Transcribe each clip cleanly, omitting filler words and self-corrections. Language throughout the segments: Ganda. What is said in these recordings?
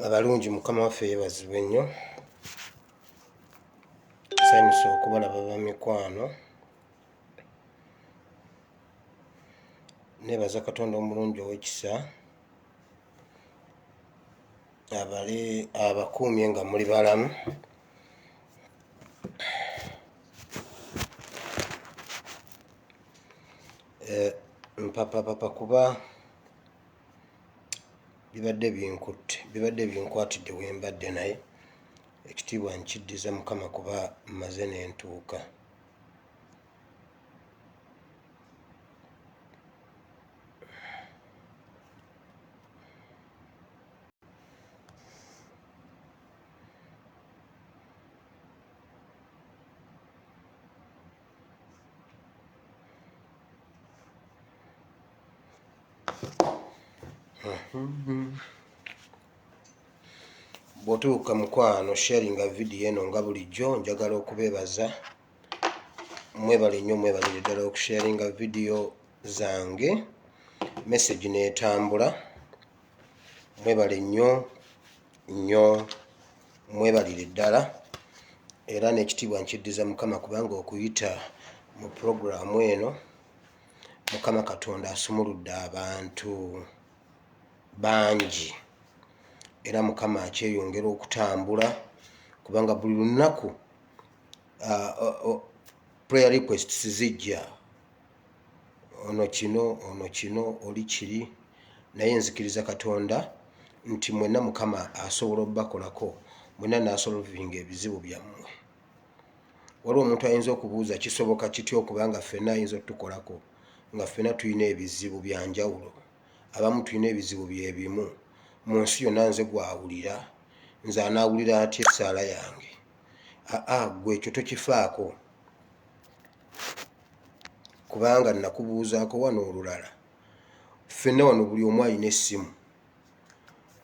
Abalungi Mukama waffe yeebazibwe nnyo. Nsanyuse okubalaba bamikwano. Neebaza Katonda omulungi ow'ekisa abakuumye nga muli balamu. Mpapapapa kuba bibadde binkwatidde we mbadde, naye ekitiibwa nkiddiza Mukama kuba mmaze n'entuuka. Bw'otuuka mukwano sharinga vidiyo eno nga bulijjo, njagala okubeebaza. Mwebale nnyo, mwebalire ddala okusharinga vidiyo zange, message n'etambula. Mwebale nnyo nnyo, mwebalire ddala. Era n'ekitiibwa nkiddiza Mukama kubanga okuyita mu puroguramu eno Mukama Katonda asumuludde abantu bangi, era Mukama akyeyongera okutambula kubanga buli lunaku prayer requests zijja, ono kino oli kiri, naye nzikiriza Katonda nti mwenna Mukama asobola obbakolako, mwenna n'asolovinga ebizibu byammwe. Waliwo omuntu ayinza okubuuza kisoboka kitya okubanga ffenna ayinza otukolako nga ffenna tulina ebizibu bya njawulo. Abamu tulina ebizibu bye bimu. Mu nsi yonna nze gwawulira, nze anaawulira atya essaala yange? Gwe ekyo tokifaako, kubanga nakubuuzaako wano olulala. Ffenna wano buli omu alina essimu,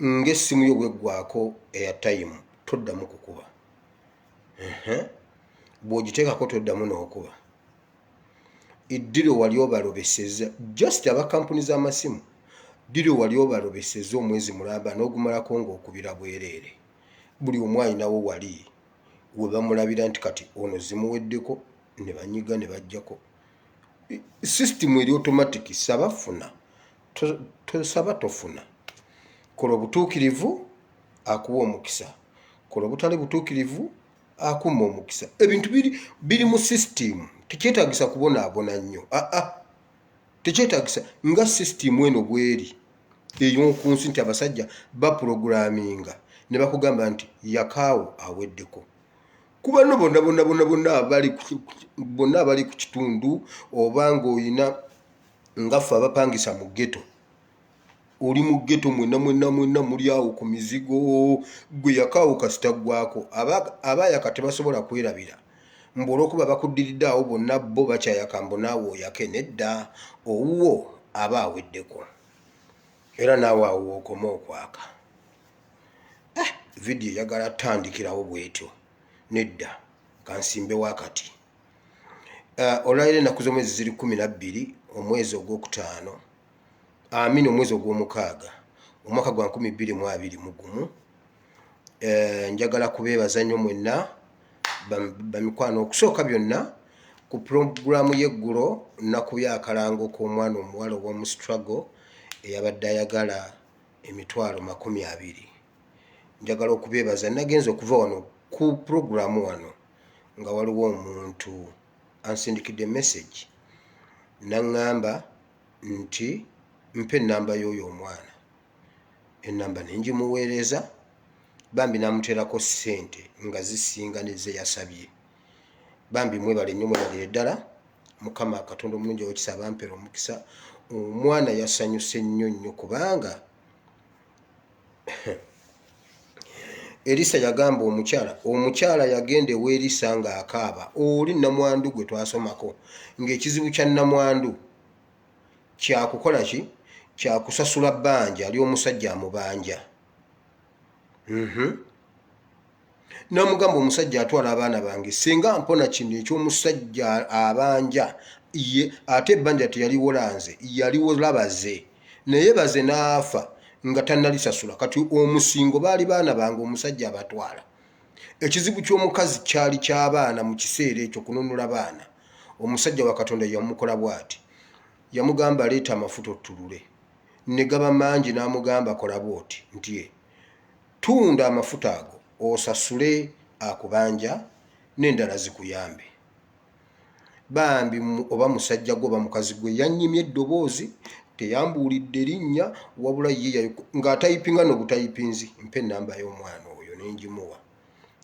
ng'essimu yo bweggwaako airtime toddamu kukuba. Bw'ogiteekako toddamu n'okuba. Eddiro wali obalobesezza, just aba kampuni z'amasimu, ddiro wali obalobesezza omwezi mulamba n'ogumalako ng'okubira bwereere. Buli omu alinawo wali we bamulabira nti kati ono zimuweddeko, ne banyiga ne bajjako. Sisitimu eri automatic, saba funa, tosaba tofuna. Kola obutuukirivu akuwa omukisa, kola obutali butuukirivu akumma omukisa. Ebintu biri mu sisitimu, tekyetaagisa kubonaabona nnyo. Tekyetaagisa, nga sisitimu eno bweri ey'oku nsi nti abasajja bapuroguraminga ne bakugamba nti yakaawo aweddeko. Kuba no bonna abali ku kitundu, oba ng'olina ngaffe abapangisa mu ghetto, oli mu ghetto mwenna muli awo ku mizigo, gwe yakaawo kasita ggwako. Abaayaka tebasobola kwerabira, olw'okuba bakuddiridde awo bonna bo bakyayaka mbu naawe oyake. Nedda, owuwo aba aweddeko, era naawe awo wookoma okwaka. Vidiyo eyagala tandikirawo bw'etyo. Nedda, kansimbe wakati. Olwaliro ennaku z'omwezi ziri 12 omwezi ogwokutaano, omwezi ogw'omukaaga, omwaka gwa 2021. Njagala kubeebaza nnyo mwenna bamikwano. Okusooka byonna ku puroguramu y'eggulo nakubya akalango k'omwana omuwala ow'omu struggle eyabadde ayagala emitwalo 20. Njagala okubeebaza. Nagenze okuva wano ku puroguramu wano nga waliwo omuntu ansindikidde message n'aŋŋamba nti mpe ennamba y'oyo omwana. Ennamba ne ngimuweereza, bambi n'amuteerako ssente nga zisinga ne ze yasabye. Bambi mwebale nnyo, mwebalire ddala. Mukama Katonda omulungi ow'ekisa abampera omukisa. Omwana yasanyuse nnyo nnyo kubanga Elisa yagamba omukyala yagenda eweerisa nga akaaba oli namwandu gwe twasomako ng'ekizibu kya namwandu kyakukola ki kyakusasula bbanja ly'omusajja amubanja. Namugamba omusajja atwala abaana bange singa mpona kino eky'omusajja abanja ye ate ebbanja teyaliwo lanze yaliwo labaze naye baze n'afa nga tannalisasula kati omusingo baali baana bange omusajja abatwala. Ekizibu ky'omukazi kyali ky'abaana mu kiseera ekyo kununula baana. Omusajja wa Katonda yamukola bw'ati yamugamba leeta amafuta otulule ne gaba mangi n'amugamba kola bw'oti nti tunda amafuta ago osasule akubanja n'endala zikuyambe. Bambi oba musajja gwe oba mukazi gwe yannyimye eddoboozi teyambuulidde linnya wabula ye ng'atayipinga n'obutayipinzi mpa ennamba y'omwana oyo n'engimuwa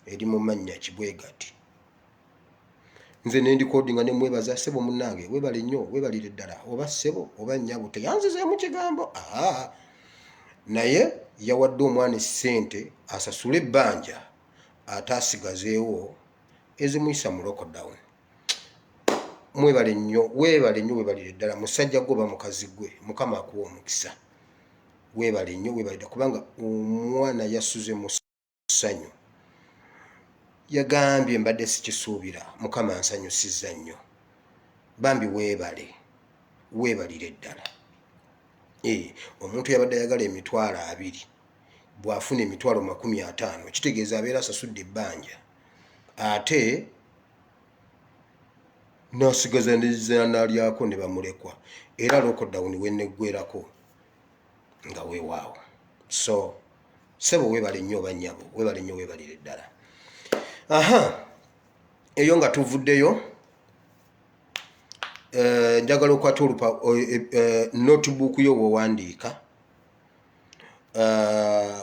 eri mu mannya Kibwegati. Nze n'endikodinga ne mwebaza ssebo munnange webale nnyo webalire ddala oba ssebo oba nnyabo teyanzizeemu kigambo naye yawadde omwana essente asasule ebbanja ate asigazeewo ezimuyisa mu lockdown. Mwebale nnyo webalire ddala musajja gwe oba mukazi gwe Mukama akuwa omukisa. Weebale nnyo webalire kubanga omwana yasuze mu ssanyu. Yagambye mbadde sikisuubira Mukama ansanyusizza nnyo. Bambi weebalire ddala. Omuntu yabadde ayagala emitwalo 20 bw'afuna emitwalo 50 kitegeeza abeera asasudde ebbanja ate n'asigaza n'ezzana lyako ne bamulekwa era lockdown wenneggwerako nga weewaawo. So ssebo weebale nnyo oba nnyabo weebale nnyo weebalire ddala. Eyo nga tuvuddeyo njagala okwata notebook yo bw'owandiika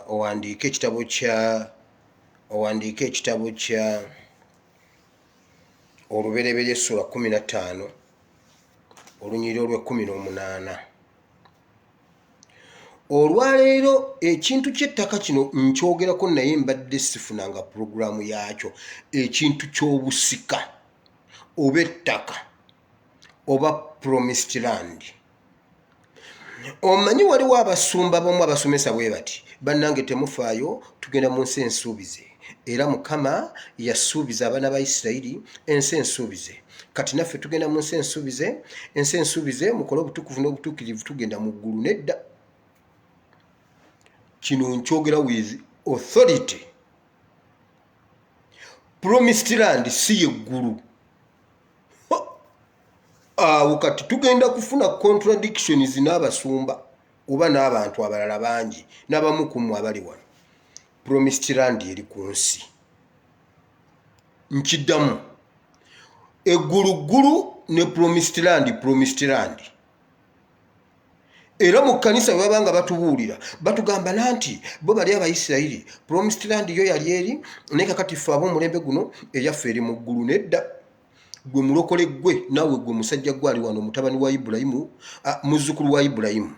owandiike ekitabo kya Olubereberye Essula 15 olunyiriri olw'18. Olwaleero ekintu ky'ettaka kino nkyogerako naye mbadde sifunanga puroguramu yaakyo. Ekintu ky'obusika oba ettaka oba promised land. Omanyi waliwo abasumba bomu abasomesa bwe bati bannange temufaayo tugenda mu nsi ensuubize era Mukama yasuubiza abaana ba Isirayiri ensi ensuubize kati naffe tugenda mu nsi ensuubize mukole obutukuvu n'obutuukirivu tugenda mu ggulu. Nedda, kino nkyogera with authority. Promised land si yeggulu. Awo kati tugenda kufuna contradictions n'abasumba oba n'abantu abalala bangi n'abamu ku mmwe abali wano. Promised land eri ku nsi. Nkiddamu egguluggulu ne promised land. Era mu kkanisa bwe babanga batubuulira batugamba nanti bo bali Abayisirayiri promised land yo yali eri naye kakati ffe ab'omulembe guno eyaffe eri mu ggulu. Nedda, gwe mulokole gwe naawe gwe musajja gwe ali wano mutabani wa Ibulayimu muzzukulu wa Ibulayimu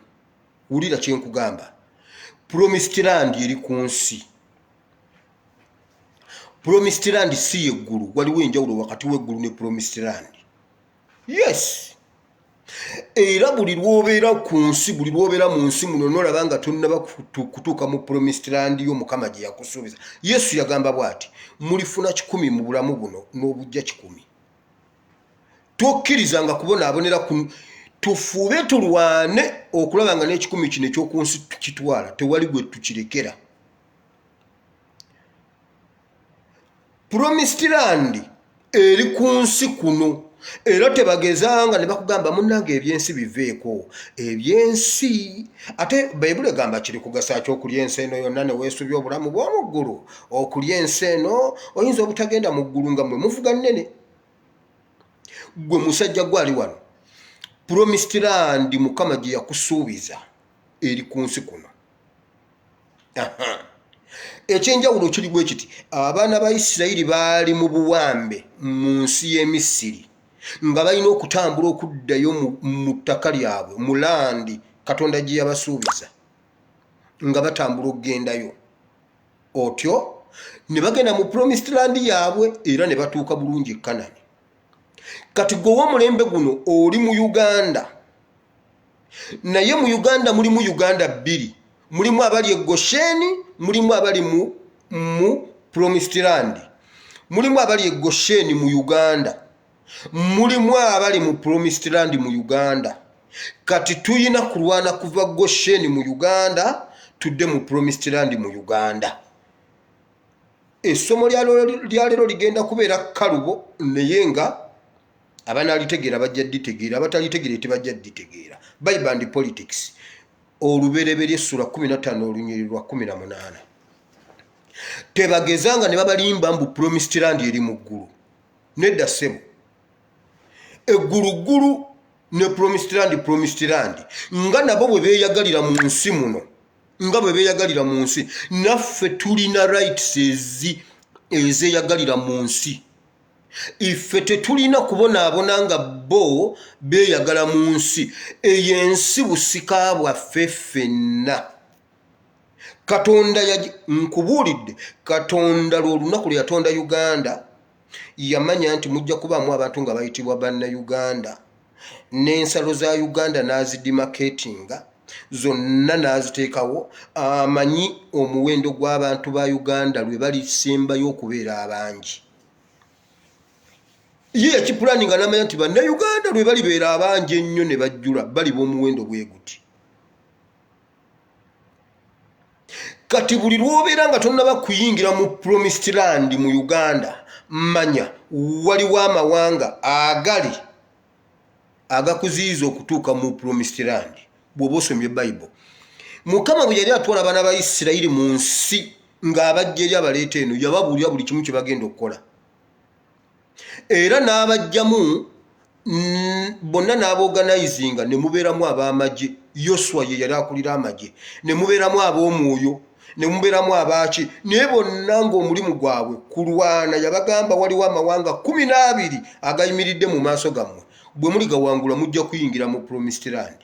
wulira kye nkugamba. Promised land eri ku nsi. Promised land si yeggulu. Waliwo enjawulo wakati w'eggulu ne promised land. Yes. Era buli lw'obeera ku nsi buli lw'obeera mu nsi muno n'olaba nga tonnaba kutuuka mu promised land yo Mukama gye yakusuubiza. Yesu yagamba bw'ati mulifuna 10 mu bulamu buno n'obujja 10. Tokkirizanga kubonaabonera tufuube tulwane okulaba nga n'10 kino eky'oku nsi tukitwala tewali gwe tukirekera. Promised land eri ku nsi kuno era tebagezanga ne bakugamba munnange ebyensi biveeko. Ebyensi ate Bayibuli egamba kiri kugasa ky'okulya ensi eno yonna ne weesubya obulamu bw'omu ggulu. Okulya ensi eno oyinza obutagenda mu ggulu nga mmwe muvuga nnene. Gwe musajja gwali wano promised land Mukama gye yakusuubiza eri ku nsi kuno. Ekyenjawulo kiri bwe kiti abaana ba Isirayiri baali mu buwambe mu nsi y'e Misiri nga balina okutambula okuddayo mu ttaka lyabwe mu landi Katonda gye yabasuubiza nga batambula okugendayo. Otyo ne bagenda mu promised land yaabwe era ne batuuka bulungi Kanani. Kati gwe w'omulembe guno oli mu Uganda, naye mu Uganda mulimu Uganda bbiri, mulimu abali e Gosheni, mulimu abali mu promised land. Mulimu abali e Gosheni mu Uganda, mulimu abali mu promised land mu Uganda. Kati tuyina kulwana kuva Gosheni mu Uganda tudde mu promised land mu Uganda. Essomo lya leero ligenda kubeera kalubo naye nga abanalitegeera bajja ditegeera, abatalitegeera tebajja ditegeera. Bible and Politics olubereberye essula 15 olunyiri lwa 18. Tebagezanga ne babalimba mbu promised land eri mu ggulu. Nedda ssebo. Eggulugulu ne promised land nga nabo bwe beeyagalira mu nsi muno, nga bwe beeyagalira mu nsi, naffe tulina rights ezeeyagalira mu nsi. Iffe tetulina kubonaabona nga bo beeyagala mu nsi. Eyo ensi busika bwaffe ffenna. Katonda nkubuulidde, Katonda lw'olunaku lwe yatonda Uganda yamanya nti mujja kubaamu abantu nga bayitibwa Bannayuganda, n'ensalo za Uganda n'azidimaketinga zonna n'aziteekawo. Amanyi omuwendo gw'abantu ba Uganda lwe balisembayo okubeera abangi. Ye yakipulaninga n'amanya nti Bannayuganda lwe balibeera abangi ennyo ne bajjula baliba omuwendo bwe guti. Kati buli lw'obeera nga tonnaba kuyingira mu promised land mu Uganda, manya waliwo amawanga agali agakuziyiza okutuuka mu promised land. Bw'oba osomye Bible, Mukama bwe yali atwala abaana ba Isirayiri mu nsi ng'abajja eri abaleeta eno, yababuulira buli kimu kye bagenda okukola. Era n'abajjamu bonna n'abaorganizinga ne mubeeramu ab'amagye. Yoswa ye yali akulira amagye. Ne mubeeramu ab'omwoyo, ne mubeeramu abaaki, naye bonna ng'omulimu gwabwe kulwana. Yabagamba waliwo amawanga 12 agayimiridde mu maaso gammwe, bwe muli gawangula mujja kuyingira mu promised land.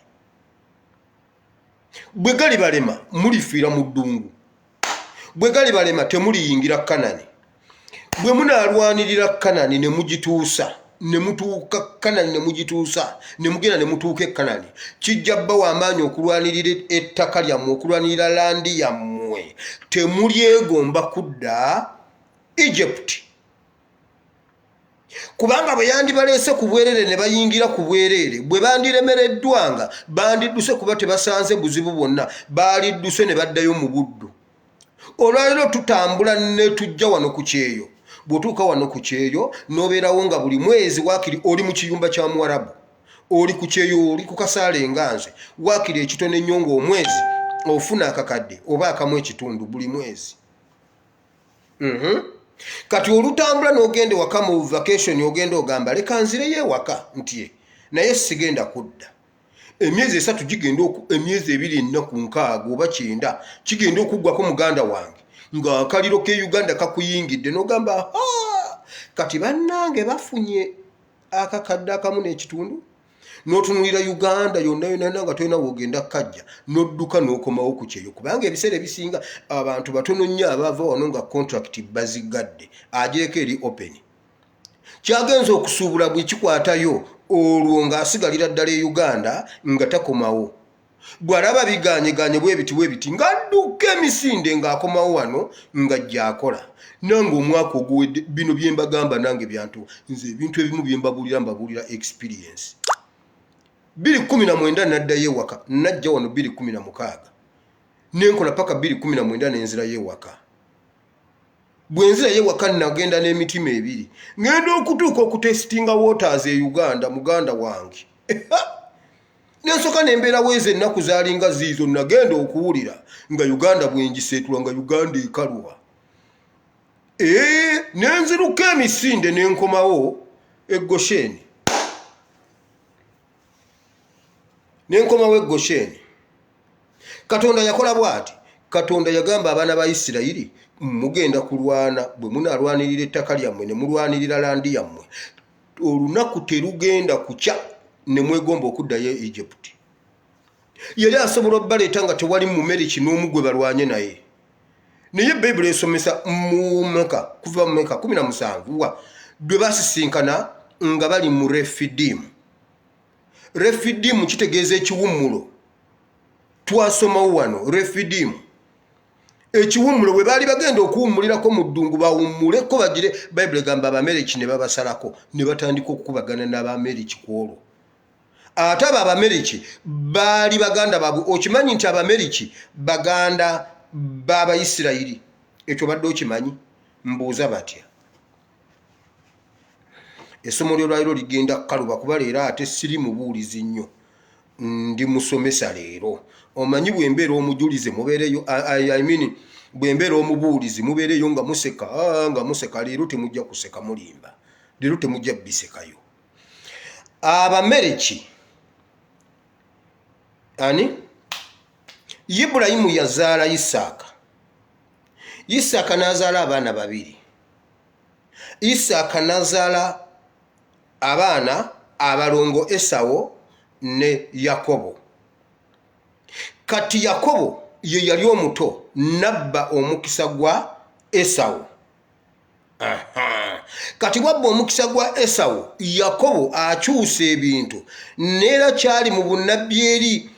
Bwe gali balema mulifiira mu ddungu, bwe gali balema temuliyingira Kanani. Bwe munaalwanirira Kanani ne mugituusa, ne mutuuka Kanani ne mugituusa, ne mugenda ne mutuuka e Kanani, kijja bbawa amaanyi okulwanirira ettaka lyammwe, okulwanirira landi yammwe. Temulyegomba kudda Egypt. Kubanga bwe yandibaleese ku bwereere ne bayingira ku bwereere, bwe bandiremereddwanga bandidduse kuba tebasanze buzibu bwonna, baalidduse ne baddayo mu buddu. Olwaleero tutambula ne tujja wano ku kyeyo. Bw'otuuka wano ku kyeyo n'obeerawo nga buli mwezi waakiri oli mu kiyumba kya Muwarabu, oli ku kyeyo, oli ku kasaala enganze, waakiri ekitono ennyo ng'omwezi ofuna akakadde oba akamu ekitundu buli mwezi. Kati olutambula n'ogenda waka mu vacation, ogenda ogamba leka nzireyo ewaka nti naye sigenda kudda. Emyezi 3 gigenda emyezi 2 ennaku 6 oba 9 kigenda okuggwako muganda wange nga akaliro ke Uganda kakuyingidde n'ogamba kati bannange bafunye akakadde akamu n'ekitundu. N'otunulira Uganda yonna nga tolina wogenda kajja n'odduka n'okomawo ku kyeyo, kubanga ebiseera ebisinga abantu batono nnyo abava wano nga contract bazigadde agireko eri open. Kyagenza okusuubula bwe kikwatayo olwo ng'asigalira ddala e Uganda nga takomawo. Bw'alaba biganyeganye bwe biti ng'adduka emisinde ng'akomawo wano ng'ajja akola. Nange omwaka oguwedde bino bye mbagamba nange byantu nze ebintu ebimu bye mbabuulira experience. 2019 naddayo ewaka, najja wano 2016 nenkola paka 2019 nenzirayo ewaka. Bwe nzirayo ewaka nagenda n'emitima ebiri, ngenda okutuuka okutestinga waters e Uganda muganda wange. Nensoka nembeera weeze ennaku zaalinga ziizo nagenda okuwulira nga Uganda bwengiseetula nga Uganda ekaluwa. Nenziruka emisinde nenkomawo e Gosheni. Nenkomawo e Gosheni. Katonda yakola bw'ati. Katonda yagamba abaana ba Isirayiri mugenda kulwana, bwe munaalwanirira ettaka lyammwe ne mulwanirira landi yammwe, olunaku terugenda kukya ne mwegomba okuddayo e Egypt. Yali asobola obbaleeta nga tewali Mumeriki n'omu gwe balwanye naye. naye Bible esomesa mu Meka kuva mu Meka 17 bwe basisinkana nga bali mu Refidim. Refidim kitegeeza ekiwummulo. Twasomawo wano Refidim. Ekiwummulo bwe baali bagenda okuwummulirako mu ddungu bawummuleko bagire Bible egamba Abameriki ne babasalako ne batandika okukubagana n'Abameriki ku olwo. Ate Abameriki baali baganda baabwe. Okimanyi nti Abameriki baganda b'Abayisirayiri? Ekyo badde okimanyi? Mbuuza batya. Essomo ly'olwaliro ligenda kukaluba kuba leero ate siri mubuulizi nnyo. Ndi musomesa leero. Omanyi bwembeera omujulize mubeereyo bwembeera omubuulizi mubeereyo nga museka leero temujja kuseka mulimba. Leero temujja bisekayo. Abameriki ani? Ibulayimu yazaala Isaaka. Isaaka n'azaala abaana babiri. Isaaka n'azaala abaana abalongo Esawo ne Yakobo. Kati Yakobo ye yali omuto nabba omukisa gwa Esawo. Kati wabba omukisa gwa Esawo, Yakobo akyusa ebintu neera kyali mu bunnabbi eri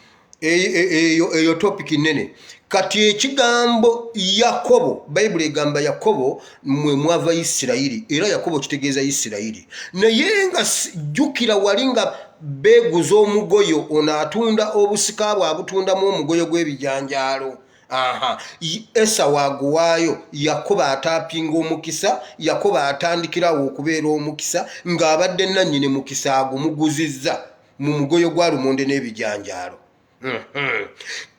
eyo topic nene. Kati ekigambo Yakobo, Bible egamba Yakobo mwe mwava Isirayiri, era Yakobo kitegeeza Isirayiri. Naye nga jjukira wali nga beeguza omugoyo ono atunda obusika bwe abutundamu omugoyo gw'ebijanjaalo. Esawu aguwaayo, Yakobo ataapinga omukisa, Yakobo atandikirawo okubeera omukisa ng'abadde nannyini mukisa agumuguzizza mu mugoyo gwa lumonde n'ebijanjaalo.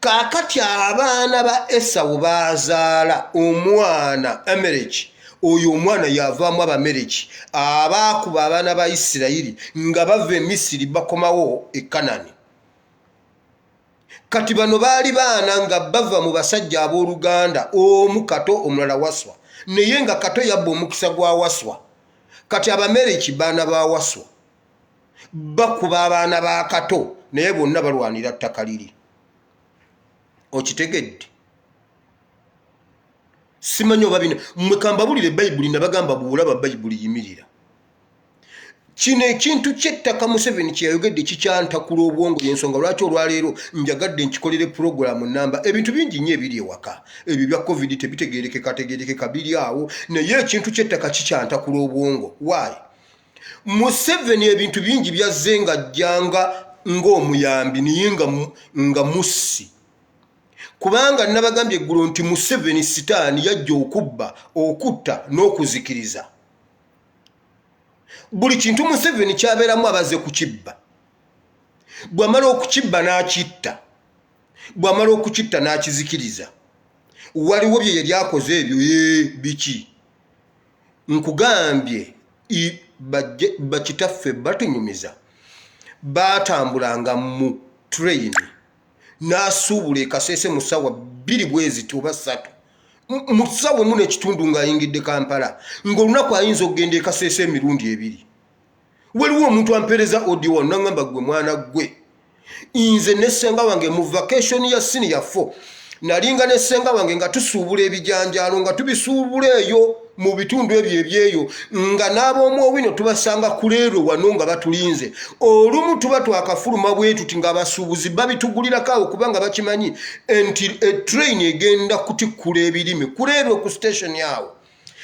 Kaakati abaana ba Esawu bazaala omwana Amaleki. Oyo omwana yavaamu Abamaleki abaakuba abaana ba Isirayiri nga bava e Misiri bakomawo e Kanani. Kati bano baali baana nga bava mu basajja abooluganda, omu Kato omulala Waswa, naye nga Kato yabba omukisa gwa Waswa. Kati Abamaleki baana ba Waswa bakuba abaana ba Kato, naye bonna balwanira ttaka liri. Okitegedde? Simanyi oba bino mmwe kambabulire Bayibuli nabagamba bw'olaba Bayibuli yimirira. Kino ekintu ky'ettaka Museveni kye yayogedde kikyantakula obwongo, y'ensonga lwaki olwaleero njagadde nkikolere puroguramu namba. Ebintu bingi nnyo ebiri ewaka, ebyo bya COVID tebitegeerekeka biri awo, naye ekintu ky'ettaka kikyantakula obwongo. Why? Museveni ebintu bingi byazze nga jjanga ng'omuyambi naye nga mussi. Kubanga nabagambye eggulu nti Museveni sitaani yajja okubba, okutta n'okuzikiriza. Buli kintu Museveni kyabeeramu abaze kukibba. Bw'amala okukibba n'akitta, bw'amala okukitta n'akizikiriza. Waliwo bye yali akoze ebyo biki? Nkugambye bakitaffe batunyumiza. Baatambulanga mu train n'asuubula ekasese mu ssaawa 2 bweziti oba 3. Mu ssaawa emu n'ekitundu ng'ayingidde Kampala, ng'olunaku ayinza okugenda ekasese emirundi 2. Waliwo omuntu ampeereza audio wano n'aŋŋamba ggwe mwana ggwe. Nze ne ssenga wange mu vacation ya senior 4 nalinga ne ssenga wange nga tusuubula ebijanjaalo nga tubisuubula eyo mu bitundu ebyo nga n'ab'omu owino tubasanga ku leero wano nga batulinze. Olumu tuba twakafuluma bwe tuti ng'abasuubuzi babitugulirako awo kubanga bakimanyi nti train egenda kutikkula ebirime ku leero ku station yawo.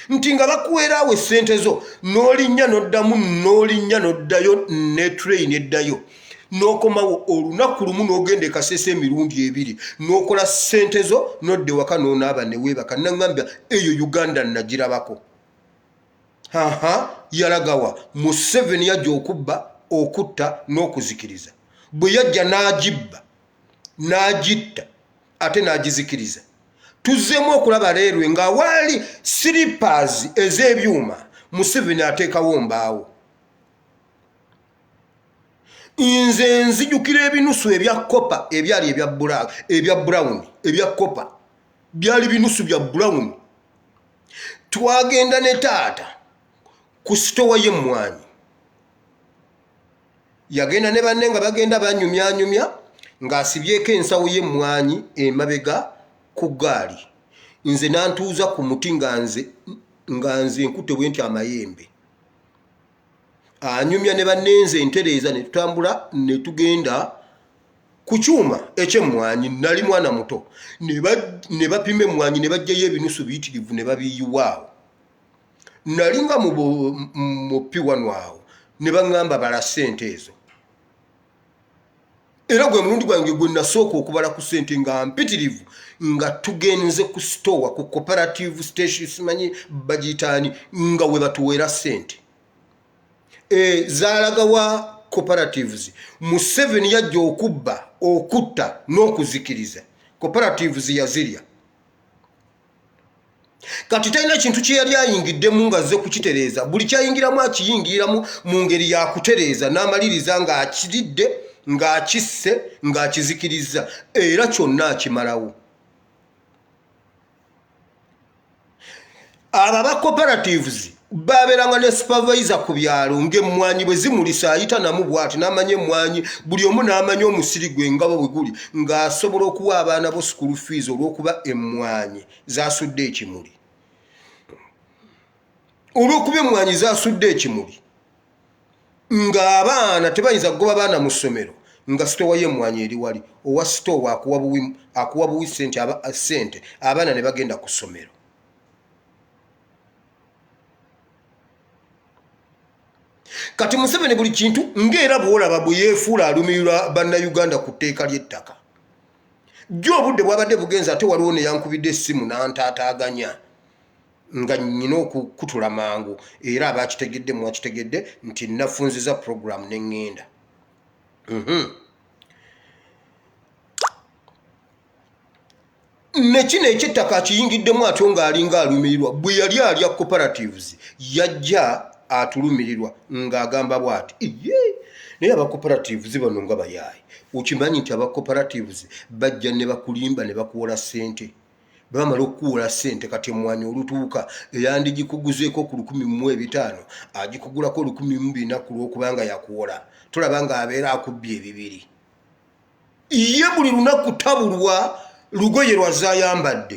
Nti nga bakuweeraawo essente zo n'olinnya n'oddamu n'olinnya n'oddayo ne train eddayo. N'okomawo olunaku lumu n'ogenda ekasese emirundi 2 n'okola ssente zo n'odda ewaka n'onaaba ne weebaka. Naŋŋambya eyo Uganda nagirabako. Yalagawa Museveni yajja okubba, okutta n'okuzikiriza. Bwe yajja n'agibba n'agitta ate n'agizikiriza. Tuzzeemu okulaba leero nga waali slippers ez'ebyuma Museveni ateekawo mbaawo. Nze nzijukira ebinusu ebya kopa ebyali ebya brown, ebya kopa byali binusu bya brown. Twagenda ne taata ku sitowa y'emmwanyi, yagenda ne banne nga bagenda banyumyanyumya ng'asibyeko ensawo y'emmwanyi emabega ku gaali. nze nantuuza ku muti nga nze nkute bwe nti amayembe anyumya ne bannenze entereeza ne tutambula ne tugenda ku kyuma eky'emmwanyi nali mwana muto ne bapima emmwanyi ne bajjayo ebinusu biyitirivu ne babiyiwaawo nali nga mupi wano awo ne baŋŋamba bala ssente ezo era gwe mulundi gwange gwe nasooka okubala ku ssente nga mpitirivu nga tugenze ku store ku cooperative station simanyi bagiyitaani nga we batuweera ssente zaalaga wa cooperatives mu 7 yajja okubba okutta n'okuzikiriza cooperatives yazirya kati talina kintu kye yali ayingiddemu ng'azze kukitereeza buli kyayingiramu akiyingiramu mu ngeri yakutereeza n'amaliriza ng'akiridde ng'akisse ng'akizikiriza era kyonna akimalawo abo aba cooperatives babeeranga ne supervisor ku byalo ng'emmwanyi bwe zimulisa ayita namu bw'ati n'amanya emmwanyi buli omu n'amanya omusiri gwe nga bwe guli ng'asobola okuwa abaana bo school fees olw'okuba emmwanyi zaasudde ekimuli ng'abaana tebayinza kugoba baana mu ssomero nga sitowa y'emmwanyi eri wali owa sitowa akuwa buwi ssente abaana ne bagenda ku ssomero kati Museveni buli kintu ng'era bw'olaba bwe yeefuula alumirirwa bannayuganda ku tteeka ly'ettaka jjo obudde bwabadde bugenza ate waliwo ne yankubidde essimu n'antaataaganya nga nnyina okukutula mangu era abaakitegedde mwakitegedde nti nafunziza puroguramu ne ŋŋenda ne kino eky'ettaka akiyingiddemu atyo ng'alinga alumirirwa bwe yali alya cooperatives yajja atulumirirwa ng'agamba bw'ati naye aba cooperatives bano nga bayaayi okimanyi nti aba cooperatives bajja ne bakulimba ne bakuwola ssente bamala okukuwola ssente kati emmwanyi olutuuka eyandikikuguzeeko ku 1,500 agikugulako 1,400 ku lw'okubanga yakuwola tolaba ng'abeera akubbye ebibiri ye buli lunaku tabulwa lugoye lwazayambadde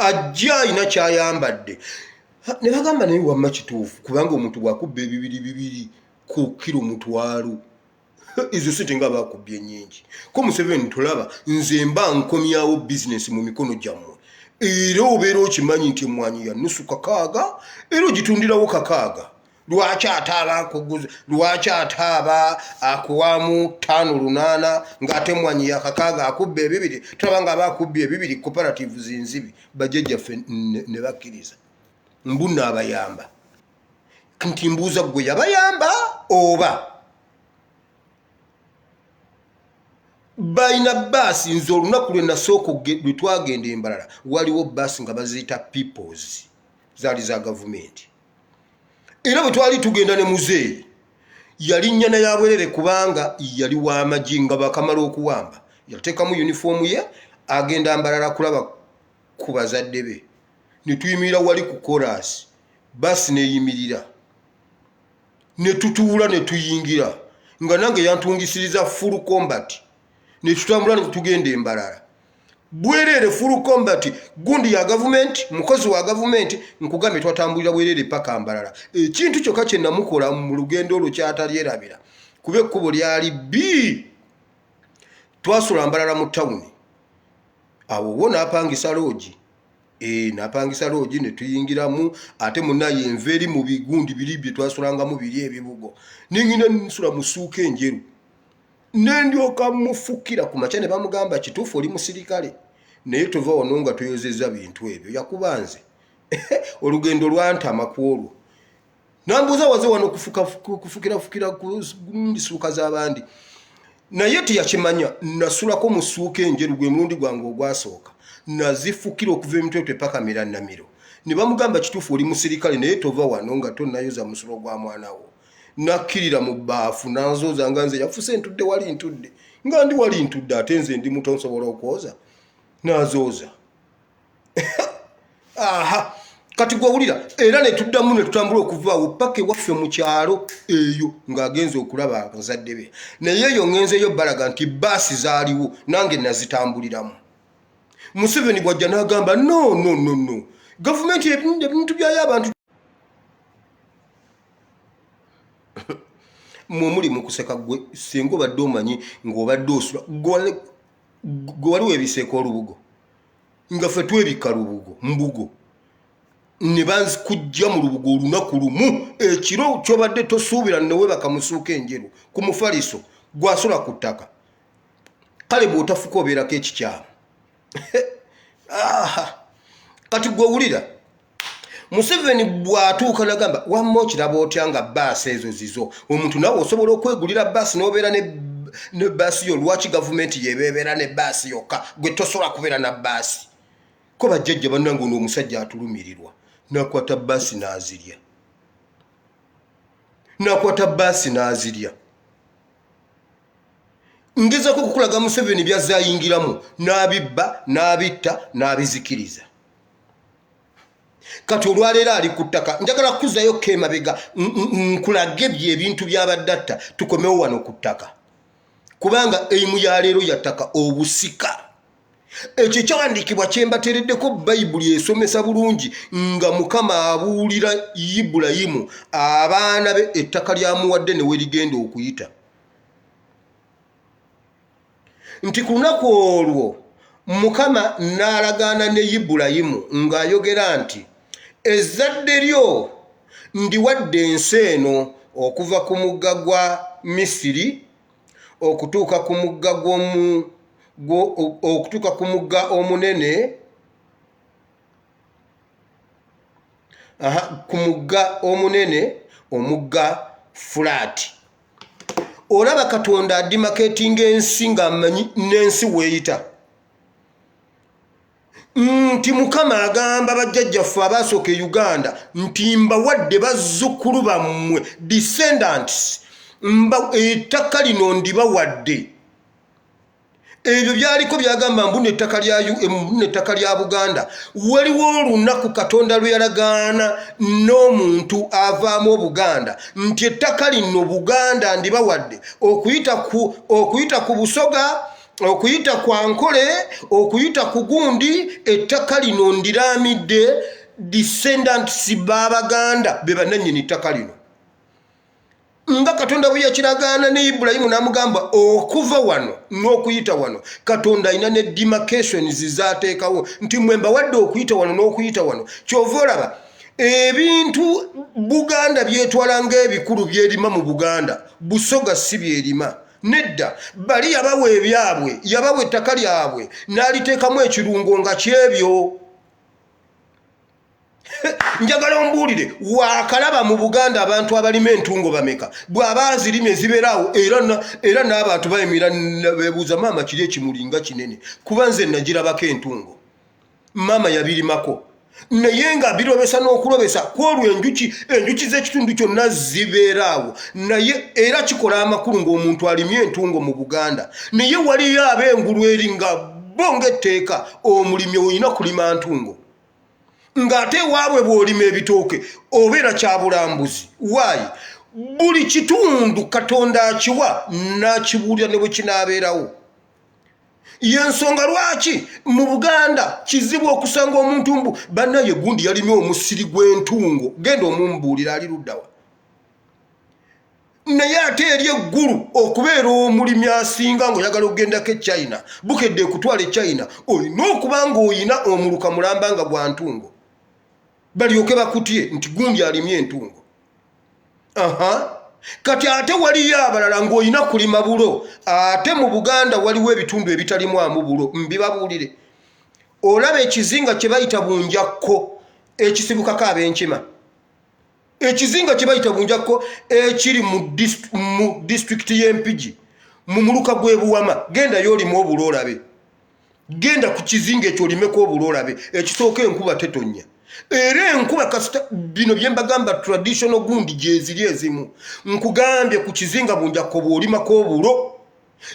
ajja ayina kyayambadde ne bagamba naye wamma kituufu kubanga omuntu bw'akubba ebibiri ku kilo mutwalo ezo sente nga bakubbye nnyingi ko Museveni tulaba nze mba nkomyawo bizinesi mu mikono gyammwe era obeera okimanyi nti emmwanyi ya nusu 600 era ogitundirawo 600 lwaki ate akuwamu 5-8 ng'ate emmwanyi ya 600 akubba ebibiri tulaba nga aba akubbye ebibiri cooperatives nzibi bajjajjaffe ne bakkiriza mbunna abayamba nti mbuuza gwe yabayamba oba bayina baasi nze olunaku lwe nasooka lwe twagenda embalala waliwo baasi nga baziyita peoples zaali za gavumenti era bwe twali tugenda ne muzeeyi yali nnyana ya bwerere kubanga yali w'amagi nga bakamala okuwamba yateekamu yunifoomu ye agenda ambalala kulaba ku bazadde be ne tuyimirira wali ku korasi basi neeyimirira ne tutuula ne tuyingira nga nange yantungisiriza full combat ne tutambula ne tugenda embalala bwerere full combat gundi ya government mukozi wa government nkugambye twatambulira bwerere paka mbalala ekintu kyokka kye namukola mu lugendo olwo kyatalyerabira kuba ekkubo lyali bi twasula mbalala mu tawuni awo wo n'apangisa loogi napangisa loogi ne tuyingiramu ate munaye enveeri mu bigundi biri bye twasulangamu biri ebibugo ningina nsula mu ssuuka enjeru nendyoka mufukira ku makya ne bamugamba kituufu oli musirikale naye tova wano nga toyozezza bintu ebyo yakubanze olugendo lwantama ku olwo nambuuza waze wano kufukira ku ndisuuka z'abandi naye teyakimanya nasulako mu ssuuka enjeru gwe mulundi gwange ogwasooka nazifukira okuva emitwetwe paka mirannamiro ne bamugamba kituufu oli musirikale naye tova wano nga tonnayoza musulo gwa mwanawo nakkirira mu bbaafu nanzooza nga nze yafuse ntudde wali ntudde nga ndi wali ntudde ate nze ndi muto nsobola okwoza nazooza kati gwawulira era ne tuddamu ne tutambula okuvaawo paka ewaffe mu kyalo eyo ng'agenza okulaba abazadde be naye eyo ngenzeeyo balaga nti baasi zaaliwo nange nazitambuliramu Museveni bwajja n'agamba no gavumenti ebintu byayo abantu mumuli mukuseka gwe singo badde omanyi ng'obadde osula gwe waliwo ebiseeko olubugo nga ffe twebika lubugo mbugo ne bakujja mu lubugo olunaku lumu ekiro kyobadde tosuubira newe bakamusuuka enjeru ku mufaliso gwasula ku ttaka kale bw'otafuka obeerako ekikyamu kati gwewulira Museveni bw'atuuka n'agamba wamma okiraba otya nga bbaasi ezo zizo omuntu nawe osobola okwegulira bbaasi n'obeera ne bbaasi yo lwaki gavumenti yebeebeera ne bbaasi yokka gwe tosobola kubeera na bbaasi ko bajjajja bannange ono omusajja atulumirirwa n'akwata bbaasi n'azirya ngezako okukulaga Museveni byazze ayingiramu n'abibba n'abitta n'abizikiriza kati olwaleero ali ku ttaka njagala kuzayo kemabega nkulage ebintu byabadde atta tukomewo wano ku ttaka kubanga eimu ya leero yattaka obusika ekyo kyawandiikibwa kyembateereddeko bayibuli esomesa bulungi nga Mukama abuulira Ibulayimu abaana be ettaka lyamuwadde ne we ligenda okuyita nti ku lunaku olwo Mukama n'alagaana ne Ibulayimu ng'ayogera nti ezzadde lyo ndiwadde ensi eno okuva ku mugga gwa Misiri okutuuka ku mugga omunene omugga Fulaati olaba Katonda adimaketinga ensi ng'amanyi n'ensi weeyita nti Mukama agamba bajjajjaffe abaasooka e Uganda nti mbawadde bazzukulu bammwe descendants ettaka lino ndibawadde ebyo byaliko byagamba mbu n'ettaka lya Buganda waliwo olunaku Katonda lwe yalagaana n'omuntu avaamu Obuganda nti ettaka lino Buganda ndibawadde okuyita ku Busoga okuyita kwa Nkole okuyita ku Gundi ettaka lino ndiramidde descendants b'Abaganda be bannannyini ttaka lino nga Katonda bwe yakiragaana ne Ibulayimu n'amugamba okuva wano n'okuyita wano Katonda alina ne demarcations zaateekawo nti mwe mbawadde okuyita wano n'okuyita wano kyova olaba ebintu Buganda byetwala ng'ebikulu byerima mu Buganda Busoga si byerima nedda bali yabawa ebyabwe yabawa ettaka lyabwe n'aliteekamu ekirungo nga kyebyo njagala ombuulire waakalaba mu Buganda abantu abalima entungo bameka bw'aba azirimye zibeerawo era n'abantu bayimira beebuuza maama kiri ekimulinga kinene kuba nze nagirabako entungo maama yabirimako naye nga birobesa n'okulobesa kwolwo enjuki z'ekitundu kyonna zibeeraawo naye era kikola amakulu ng'omuntu alimye entungo mu Buganda naye waliyo ab'engulu eri nga bo ng'etteeka omulimi olina kulima ntungo ng'ate waabwe bw'olima ebitooke obeera kyabulambuzi waayi buli kitundu Katonda akiwa n'akibuulira ne bwe kinaabeerawo yensonga lwaki mu Buganda kizibu okusanga omuntu mbu bannaye Gundi yalimye omusiri gw'entungo genda omumbuulira ali luddawa naye ate eri eggulu okubeera omulimi asinga ng'oyagala okugendako e China bukedde ekutwala e China olina okuba ng'olina omuluka mulamba nga gwa ntungo balyoke bakutye nti Gundi alimye entungo kati ate waliyo abalala ng'olina kulima bulo ate mu Buganda waliwo ebitundu ebitalimwamu bulo mbibabuulire olaba ekizinga kye bayita Bunjakko ekisibukako ab'Enkima ekizinga kye bayita Bunjakko ekiri mu disitulikiti y'Empigi mu muluka gw'e Buwama genda y'olima obulo olabe genda ku kizinga ekyo olimeko obulo olabe ekisooka enkuba tetonnya era enkuba kasita bino bye mbagamba traditional Gundi gyeziri ezimu nkugambye ku kizinga Bunjakko bw'olimako obulo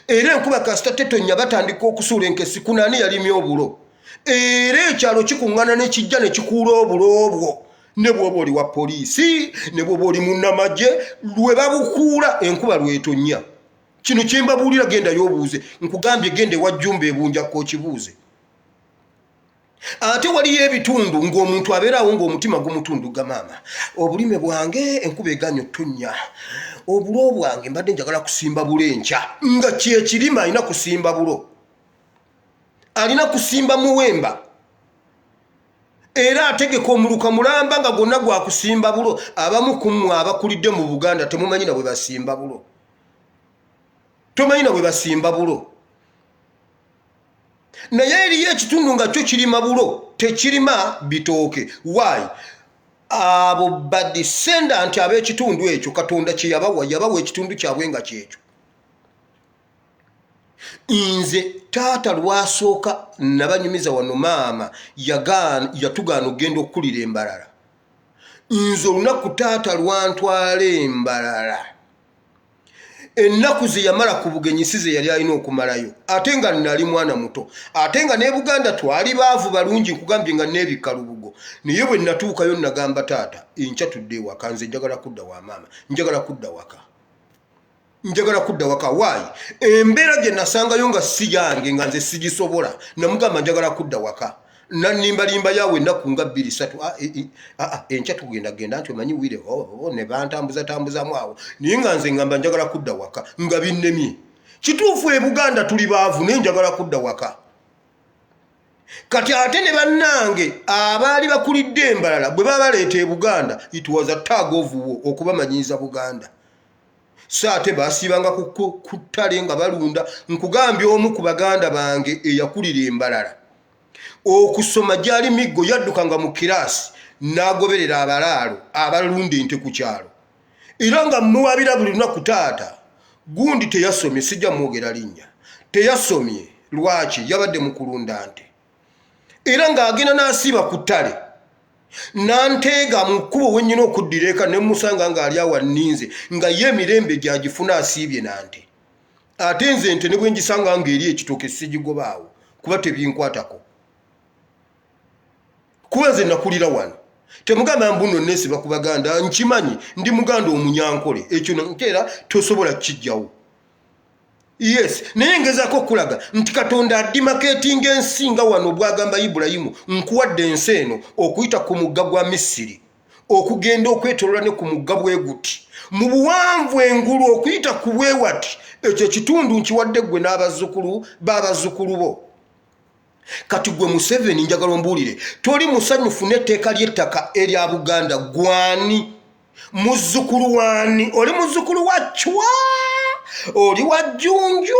era enkuba kasita tetonnya batandika okusuula enkesi kunaani yalimye obulo era ekyalo kikuŋŋana ne kijja ne kikuula obulo obwo ne bw'oba oli wa poliisi ne bw'oba oli munnamagye lwe babukuula enkuba lwetonnya kino kye mbabuulira genda y'obuuze nkugambye genda ewa Jjumba e Bunjakko okibuuze ate waliyo ebitundu ng'omuntu abeerawo ng'omutima gumutunduga maama obulime bwange enkuba eganya ottonnya obulo bwange mbadde njagala kusimba bulo enkya nga kyekirima alina kusimba bulo alina kusimba muwemba era ategeka omuluka mulamba nga gonna gwa kusimba bulo abamu kummwe abakulidde mu Buganda temumanyi na bwe basimba bulo tomanyi na bwe basimba bulo naye eriyo ekitundu nga kyo kirima bulo tekirima bitooke why abo badescendant ab'ekitundu ekyo Katonda kye yabawa ekitundu kyabwe nga kyekyo nze taata lwasooka nabanyumiza wano maama yatugaana okugenda okukulira Embalala nze olunaku taata lwantwala Embalala ennaku ze yamala ku bugenyi si ze yali alina okumalayo ate nga nali mwana muto ate nga ne Buganda twali baavu balungi nkugambye nga neebikka lubugo naye bwe natuukayo nagamba taata enkya tudde ewaka nze njagala kudda wa maama njagala kudda waka waayi embeera gye nasangayo nga si yange nga nze sigisobola namugamba njagala kudda waka nanimbalimba yawe ennaku nga 2-3 enkya tugenda nti omanyi wire ne bantambuzamu awo naye nga nze ngamba njagala kudda waka nga binnemye kituufu e Buganda tuli baavu naye njagala kudda waka kati ate ne bannange abaali bakulidde Embalala bwe babaleeta e Buganda it was a tag of war okubamanyiiza Buganda saate basiibanga ku ttale nga balunda nkugambye omu ku baganda bange eyakulira Embalala okusoma gyali miggo yaddukanga mu kiraasi n'agoberera abalaalo abalunda ente ku kyalo era nga muwabira buli lunaku taata gundi teyasomye sijja mwogera linnya teyasomye lwaki yabadde mu kulunda nte era ng'agenda n'asiiba ku ttale nanteega mu kkubo wennyina okuddira eka ne musanga ng'ali awa nninze nga ye emirembe gyagifuna asiibye nante ate nze ente ne bwe ngisanga ng'eri ekitooke sigigobaawo kuba tebinkwatako kuba nze nakulira wano temugamba mbuno neesiba ku Baganda nkimanyi ndi Muganda omunyankole ekyo nkeera tosobola kijjawo yes naye ngezaako okulaga nti Katonda adimaketinga ensinga wano bwagamba Ibulayimu nkuwadde ensi eno okuyita ku mugga gwa Misiri okugenda okwetolola ne ku mugga bweguti mu buwanvu engulu okuyita ku bwewati ekyo ekitundu nkiwadde gwe n'abazzukulu b'abazzukulu bo kati gwe Museveni njagala ombuulire toli musanyufu n'etteeka ly'ettaka erya Buganda gwani muzzukulu wani oli muzzukulu wa Chwa oli wa Jjunju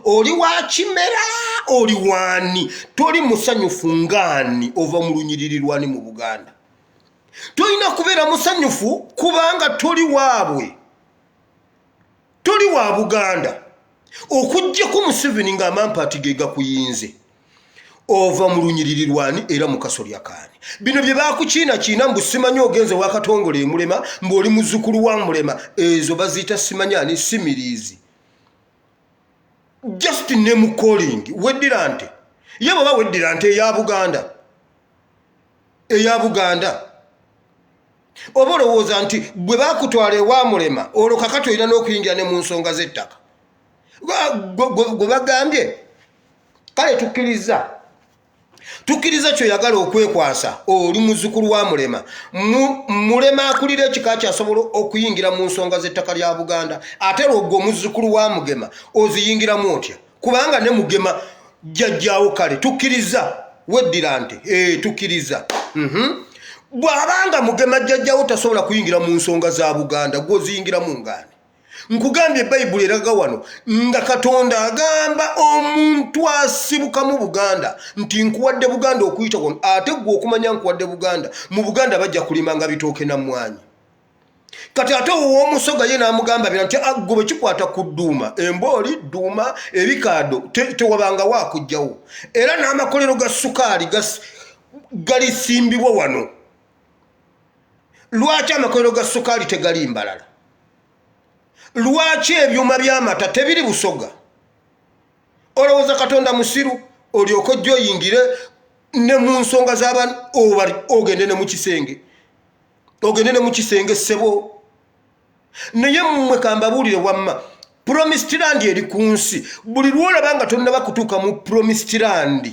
oli wa Kimera oli wani toli musanyufu ngani ova mu lunyiriri lwani mu Buganda tolina kubeera musanyufu kubanga toli waabwe toli wa Buganda okuggyako Museveni ng'amampaati ge gakuyinze ova mu lunyiriri lwani era mu kasolya kaani bino bye bakukiina mbu simanyi ogenze wakatongole e Mulema mbw'oli muzzukulu wa Mulema ezo baziyita simanyani simiriizi just name calling weddira nte ye baba weddira nte eya Buganda oba olowooza nti bwe bakutwala ewa Mulema olwo kakati olina n'okuyingira ne mu nsonga z'ettaka gwe bagambye kale tukkiriza kyoyagala okwekwasa oli muzzukulu wa Mulema Mulema akulira ekika kyasobola okuyingira mu nsonga z'ettaka lya Buganda ate lwogwo omuzzukulu wa Mugema oziyingiramu otya kubanga ne Mugema jjajjaawo kale tukkiriza weddira nte tukkiriza bw'abanga Mugema jjajjaawo tasobola kuyingira mu nsonga za Buganda gw'oziyingiramu ngani nkugambye Bayibuli eraga wano nga Katonda agamba omuntu asibuka mu Buganda nti nkuwadde Buganda okuyita wano ate gwe okumanya nkuwadde Buganda mu Buganda bajja kulimanga bitooke na mmwanyi kati ate ow'omusoga ye n'amugamba bira nti gwe bwe kikwata ku dduuma embooli dduuma ebikaado tewabanga waakujjawo era n'amakolero ga sukaali galisimbibwa wano lwaki amakolero ga sukaali tegali Mbalala lwaki ebyuma by'amata tebiri Busoga olowooza Katonda musiru olyoka ojja oyingire ne mu nsonga z'abantu ogende ne mu kisenge ssebo naye mmwe kambabuulire wamma Promised Land eri ku nsi buli lwolaba nga tonnaba kutuuka mu Promised Land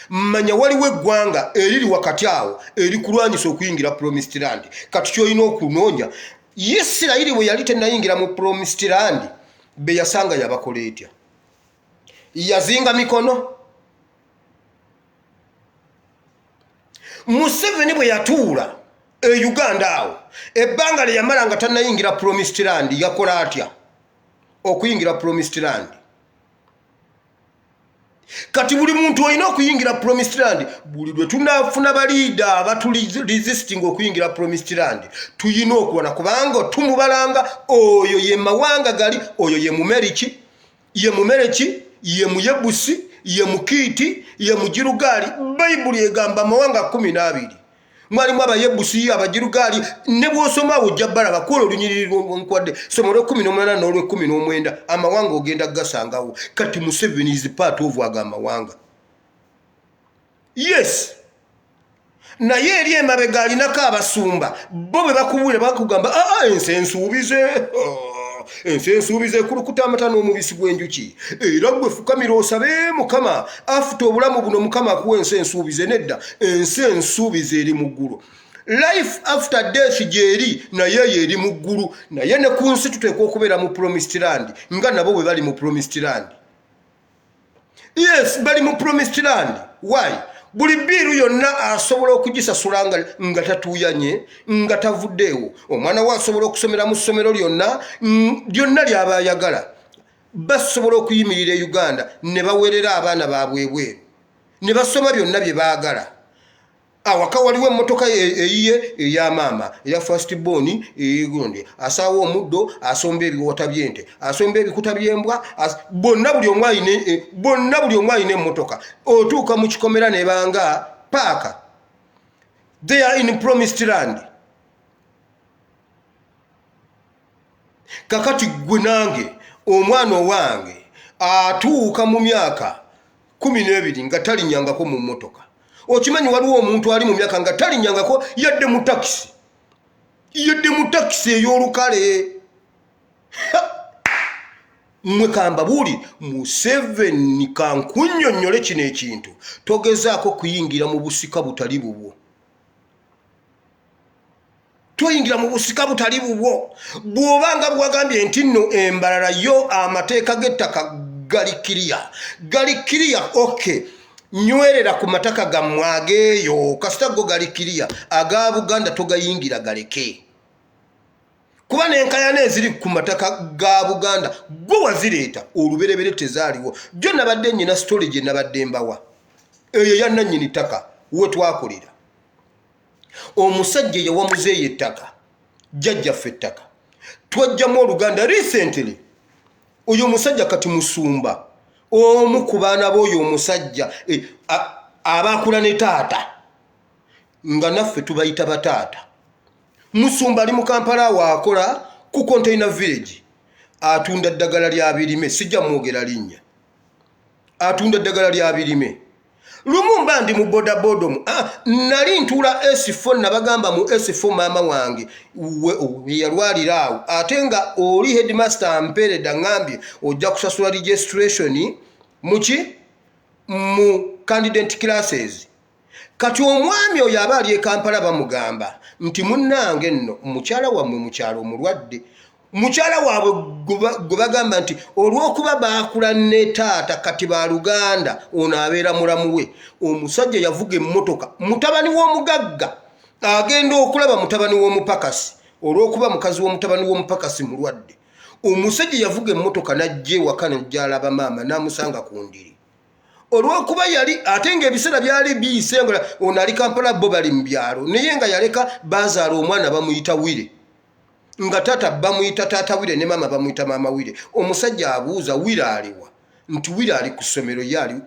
manya waliwo eggwanga eriri wakati awo erikulwanyisa okuyingira promised land kati kyolina okunoonya Isirayiri bwe yali tennayingira mu promised land be yasanga yabakola etya yazinga mikono Museveni bwe yatuula Uganda awo ebbanga lye yamala nga tannayingira promised land yakola atya okuyingira promised land kati buli muntu olina okuyingira promised land buli lwe tunafuna baliida abaturesisting okuyingira promised land tuyina okuwona kubanga tumubalanga oyo ye mawanga gali oyo ye Mumeriki ye Muyebusi ye Mukiiti ye Mujirugali Bayibuli egamba amawanga 12 mwalimu Abayebusi Abajirugali ne bw'osoma ojja balaba kola olunyiriri lw'onkwadde somo lwe 18 n'olwe 19 amawanga ogenda gasangawo kati Museveni is part of amawanga yes naye eri emabega alinako abasumba bo bwe bakubule bakugamba ensi ensuubize kulukuta amata n'omubisi gw'enjuki era gwe fukamira osabe Mukama afuta obulamu buno Mukama akuwa ensi ensuubize nedda ensi ensuubize eri mu ggulu life after death gyeri naye eri mu ggulu naye ne ku nsi tuteekwa okubeera mu promised land nga nabo bwe bali mu promised land yes bali mu promised land why buli biiru yonna asobola okugisasula nga tatuuyanye nga tavuddeewo omwana we asobola okusomera mu ssomero lyonna ly'aba ayagala basobola okuyimirira e Uganda ne baweerera abaana baabwe ebweru ne basoma byonna bye baagala awaka waliwo emmotoka eyiye eya maama eya first born egundi asaawa omuddo asomba ebiwota by'ente asomba ebikuta by'embwa bonna buli omu ayina emmotoka otuuka mu kikomera ne banga paaka they are in promised land kakati gwe nange omwana owange atuuka mu myaka 12 nga talinnyangako mu mmotoka okimanyi waliwo omuntu ali mu myaka nga talinnyangako yadde mu takisi ey'olukale mmwe kamba buli Museveni kankunnyonnyole kino ekintu togezaako kuyingira mu busika butali bubwo toyingira mu busika butali bubwo bw'obanga bwagambye nti nno embalala yo amateeka g'ettaka gali kiriya okay nywerera ku mataka gammwe ageeyo kasita go gali kiriya aga Buganda togayingira galeke kuba n'enkayana eziri ku mataka ga Buganda gwe wazireeta oluberebere tezaaliwo gyo nabadde nnyina story gye nabadde mbawa eyo yannannyini ttaka we twakolera omusajja yawa muzeeyo ettaka jjajjaffe ettaka twajjamu Oluganda recently oyo omusajja kati musumba omu ku baana b'oyo omusajja abaakula ne taata nga naffe tubayita bataata musumba ali mu Kampala waakola ku container village atunda ddagala lya birime sijja mwogera linnya atunda ddagala lya birime lumu mba ndi mu bodabodomu nali ntuula S4 nabagamba mu S4 maama wange yalwalira awo ate nga oli headmaster ampeeredde ngambye ojja kusasula registration mu candidate classes kati omwami oyo aba ali e Kampala bamugamba nti munnange nno mukyala wammwe mukyalo omulwadde mukyala waabwe gwe bagamba nti olw'okuba baakula ne taata kati ba Luganda ono abeera mulamu we omusajja yavuga emmotoka mutabani w'omugagga agenda okulaba mutabani w'omupakasi olw'okuba mukazi w'omutabani w'omupakasi mulwadde omusajja yavuga emmotoka n'ajja ewaka n'ajja alaba maama n'amusanga ku ndiri olw'okuba yali ate ng'ebiseera byali biyisengola ono ali Kampala bo bali mu byalo naye nga yaleka bazaala omwana bamuyita Wire nga tata bamuyita taata Wire ne mama bamuyita mama Wire omusajja abuuza Wire aliwa nti Wire ali ku ssomero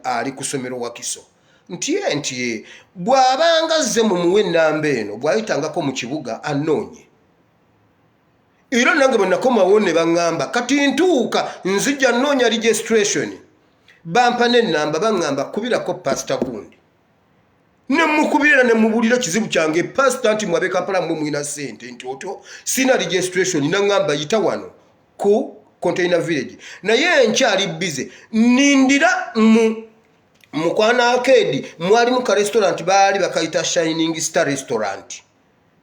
ali ku ssomero Wakiso nti bw'abanga azze mu muwe ennamba eno bw'ayitangako mu kibuga annoonye era nange bwe nakomawo ne baŋŋamba kati ntuuka nzijja nnoonya registration bampa n'ennamba baŋŋamba kubirako pasita gundi ne mukubirira ne mubulira kizibu kyange pasita nti mwabe Kampala mwe mwina ssente nti oto sina registration naŋŋamba yita wano ku container village naye nkyali bize nindira mu Mukwana Arcade mwali mu ka restaurant baali bakaita Shining Star Restaurant.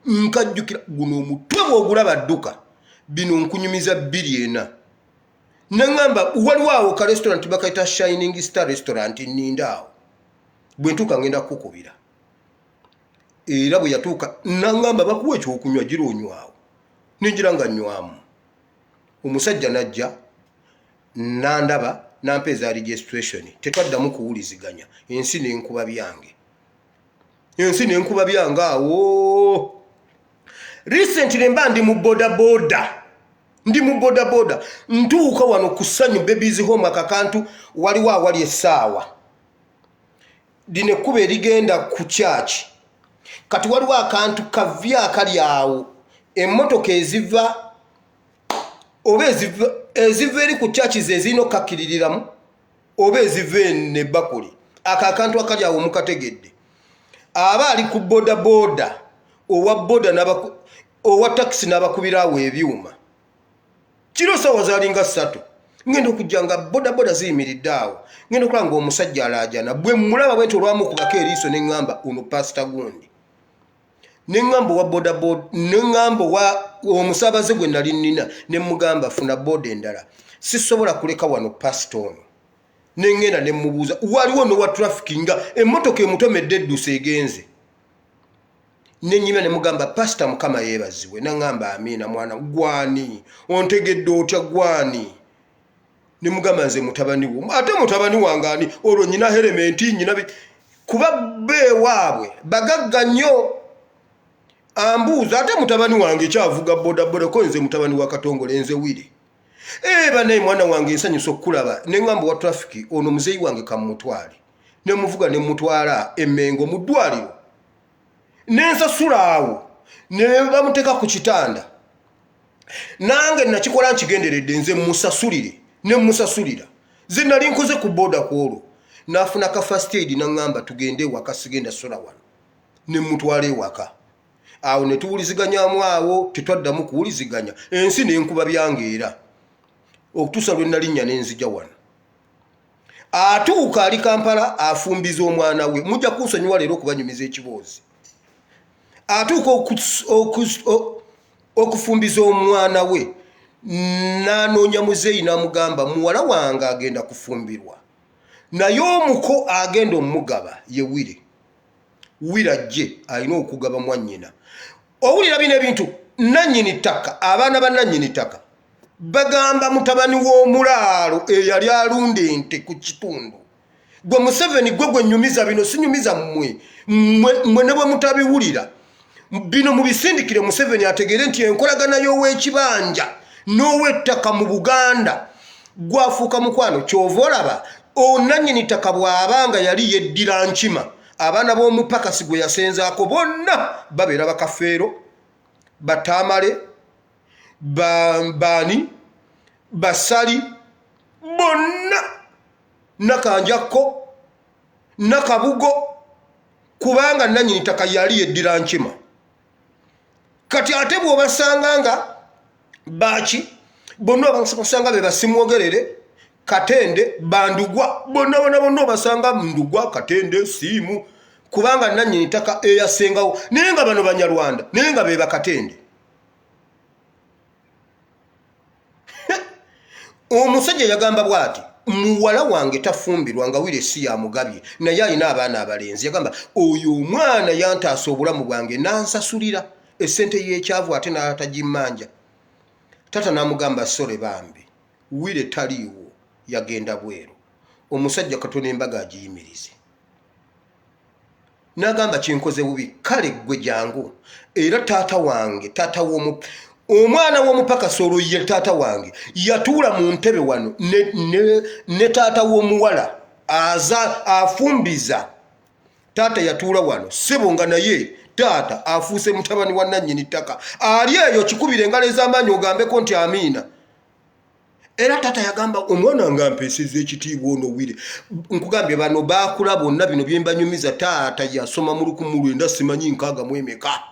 Nkajjukira guno omutwe ogulaba dduka bino nkunyumiza biliena. Nangamba waliwo ka restaurant bakaita Shining Star Restaurant Nindaawo. Bwe ntuuka ngenda kukubira. Era bwe yatuuka nangamba bakuwa ekyokunywa gira onywawo. Ninjira nga nnywamu. Omusajja najja nandaba nampeeza registration. Tetwaddamu kuwuliziganya. Ensi n'enkuba byange. Ensi n'enkuba byange awo. Recently mba ndi mu boda. Ndi mu boda. Ntuuka wano ku Ssanyu Babies Home akakantu waliwo awali essaawa. Dine kuba erigenda ku church. Kati waliwo akantu kavya akali awo. Emmotoka eziva oba eziva eri ku church zezino kakiririramu oba eziva ne bakuli. Akakantu akali awo mukategedde. Aba ali ku boda. Owa taxi n'abakubirawo ebyuma. Kiro sawa zalinga 3. Ngenda okujjanga boda ziyimiridde awo. Ngenda okulanga omusajja alaajana. Bwe mulaba bwento olwamu kubako eriiso n'engamba uno pastor gundi. N'engamba wa boda. N'engamba wa omusaabaze gwe nali nnina. Ne mugamba funa boda endala. Sisobola kuleka wano pastor ono. N'engenda ne mubuuza. Waliwo no wa traffic nga emmotoka emutomedde eddusa egenze. Nenyima ne mugamba pastor mukama yebaziwe. Nangamba amina mwana gwani. Ontegedde otya gwani. Ne mugamba nze mutabani wo. Ate mutabani wangani olwo nyina elementi nyina kuba bewaabwe bagagga nnyo. Ambuuza ate mutabani wange kyavuga boda ko nze mutabani wa Katongole nze wiri. Bane mwana wange nsanyusa okulaba. Ne ngamba wa traffic ono muzeyi wange kamutwali. Ne muvuga ne mutwala Emmengo mu ddwaliro. Nensasula awo ne bamuteka ku kitanda. Nange nakikola nkigenderedde nze musasulire ne musasulira. Ze nali nkoze ku boda kwolo. Nafuna ka first aid nangamba tugende waka sigenda sola wano. Ne mutwale waka. Awo ne tuwuliziganyaamu awo tetwaddamu kuwuliziganya. Ensi n'enkuba byange era. Okutuusa lwe nalinnya n'enzija wano. Atuuka ali Kampala afumbiza omwana we. Mujja kunsonyiwa leero okubanyumiza ekiboozi. Atuuka okufumbiza omwana we. Nanoonya muzeeyi n'amugamba muwala wange agenda kufumbirwa. Naye omuko agenda omugaba ye Wire. Wira ajje alina okugaba mwannyina. Owulira bino ebintu nannyini ttaka abaana ba nannyini ttaka bagamba mutabani w'omulaalo eyali alunda ente ku kitundu. Gwe Museveni gwe nnyumiza bino sinyumiza mmwe ne bwe mutabiwulira. Bino mubisindikire Museveni ategere nti enkolagana y'ow'ekibanja n'ow'ettaka mu Buganda gwafuuka mukwano. Kyova olaba onannyini ttaka bw'abanga yali yeddira nkima. Abaana b'omupakasi gwe yasenzaako bonna babeera bakafeero, batamale, bani, basali, bonna nakanjakko, nakabugo, kubanga nannyini ttaka yali yeddira nkima. Kati ate bw'obasanga nga baki bonna basanga be basimwogerere Katende bandugwa bonna obasanga Ndugwa Katende Simu kubanga nannyini ttaka eyasengawo naye nga bano Banyarwanda naye nga be Bakatende. Omusajja yagamba bw'ati muwala wange tafumbirwa nga Wire si yamugabye naye alina abaana abalenzi. Yagamba oyo omwana yantaasa obulamu bwange nansasulira essente y'ekyavu ate n'atagimanja. Tata n'amugamba sole bambi Wire taliiwo yagenda bweru. Omusajja katono embaga agiyimirize. Nagamba kinkoze bubi kale gwe jangu era taata wange omwana w'omupakasi olwo ye taata wange yatuula mu ntebe wano ne taata w'omuwala afumbiza. Taata yatuula wano sebo nga naye taata afuuse mutabani wa nannyini ttaka ali eyo kikubire engalo ez'amaanyi ogambeko nti amiina. Era tata yagamba omwana nga mpeseza ekitiibwa ono Wire. Nkugambye bano baakula bonna bino bye mbanyumiza. Taata yasoma mu 1900 simanyi nkaaga mu emeka.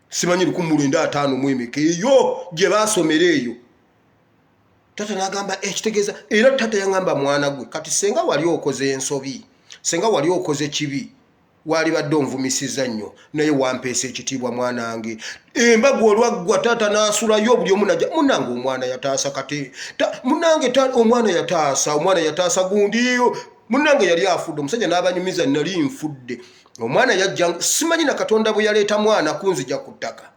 Simanyi 1905 mu emeka eyo gye baasomera eyo. tata n'agamba ekitegeeza era tata yangamba mwana gwe kati senga wali okoze ensobi senga wali okoze kibi wali badde onvumisiza nnyo naye wampeesa ekitiibwa mwanange embaga olwaggwa tata n'asulayo buli omu najja munange omwana yataasa kate munange omwana yataasa gundi munange yali afudde omusajja n'abanyumiza nali nfudde omwana yajja simanyi na Katonda bwe yaleeta mwana kunzija ku ttaka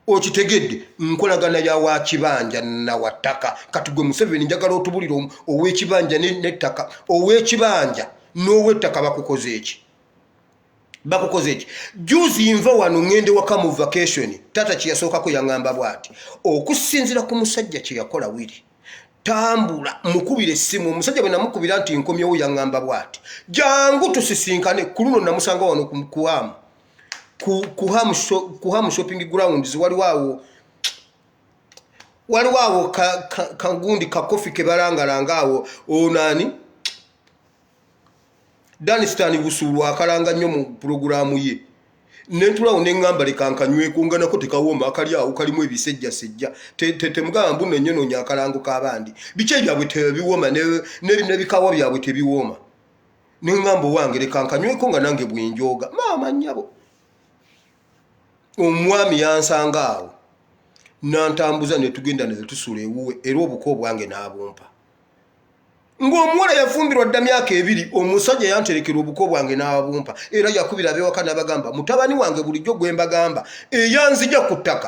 okitegedde nkolagana ya wa kibanja na wataka kati gwe Museveni njagala otubulira ow'ekibanja n'ettaka ow'ekibanja n'ow'ettaka bakukoze eki juzi nva wano ngende waka mu vacation tata kiyasookako yangamba bwati okusinzira ku musajja kye yakola wiri tambula mukubire essimu omusajja bwe namukubira nti nkomyewo yangamba bwati jangu tusisinkane ku luno namusanga wano kuhamu shopping grounds waliwawo kagundi kakofi kebalangalanga awo onani Danistan Busulu akalanga nnyo mu programu ye nentulawo neŋŋamba leka nkanyweko nga nako tekawoma akali awo kalimu ebisejjasejja temugamba mbuno ennyononya akalango k'abandi biki byabwe tebiwoma nebikawa byabwe tebiwoma neŋŋamba owange leka nkanyweko nga nange bwenjoga maama nnyabo omwami yansanga awo nantambuza netugenda netusula ewuwe era obuko bwange n'abumpa ng'omuwala yafumbirwa dda myaka 2 omusajja yanterekera obuko bwange n'abumpa era yakubira abewaka n'abagamba mutabani wange bulijjo gwe mbagamba eyanzija ku ttaka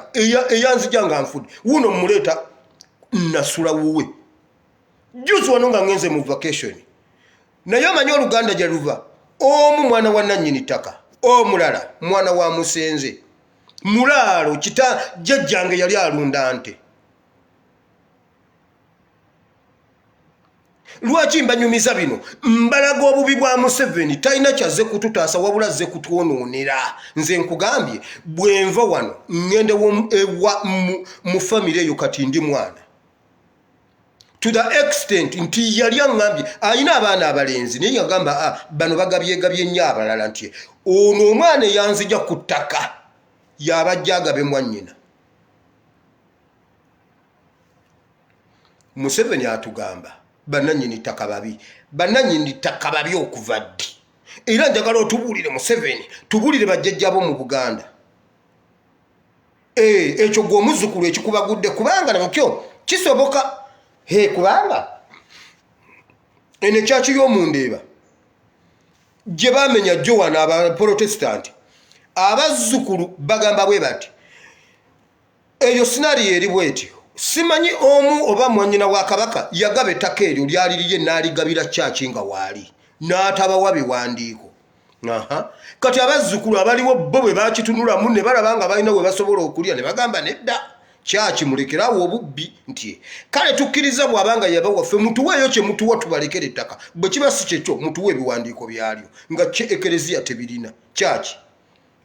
eyanzija nga nfudde wuno mmuleeta nasula wuwe juzi wano nga ngenze mu vacation naye amanyi Oluganda gye luva omu mwana wa nannyini ttaka omulala mwana wa musenze mulaalo jjajjange yali alunda nte lwaki mbanyumiza bino mbalaga obubi bwa Museveni talina kyazze kututaasa wabula azze kutwonoonera nze nkugambye bwenva wano ngende mu famire eyo kati ndi mwana to the extent nti yali aŋŋambye alina abaana abalenzi naye yagamba bano bagabyegabye nnyo abalala nti ono omwana eyanzija ku ttaka yabajja agabe mwannyina Museveni atugamba bannannyini ttaka babi okuva ddi era njagala otubuulire Museveni tubuulire bajjajjabo mu Buganda ekyo gwe omuzzukulu ekikubagudde kubanga nakyo kisoboka kubanga eno ekyaki y'omundeeba gye bamenya jjo wano abaprotestant abazzukulu bagamba bwe bati eyo sinariyo eri bwetyo simanyi omu oba mwannyina wa kabaka yagaba ettaka eryo lyali lirye n'aligabira kyaki nga waali n'atabawa biwandiiko kati abazzukulu abaliwo bo bwe bakitunulamu ne balaba nga balina we basobola okulya ne bagamba nedda kyaki mulekerawo obubbi nti kale tukkiriza bw'abanga yaba waffe mutuweeyo kye mutuwa tubalekera ettaka bwe kiba si kyekyo mutuwe ebiwandiiko byalyo nga ekereziya tebirina kyaki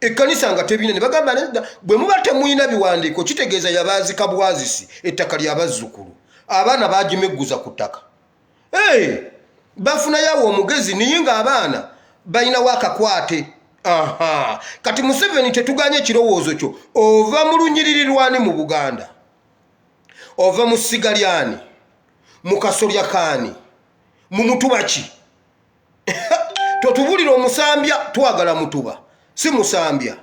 ekkanisa nga tebirina ne bagamba nedda bwe muba temuyina biwandiiko kitegeeza yabaazika bwazisi ettaka lyabazzukulu abaana bagimegguza ku ttaka bafunayo omugezi naye nga abaana balinawo akakwate kati Museveni tetuganye ekirowoozo kyo ova mu lunyiririrwani mu Buganda ova mu Sigalyani mu Kasolyakaani mu Mutubaki totubulira omusambya twagala mutuba si musambya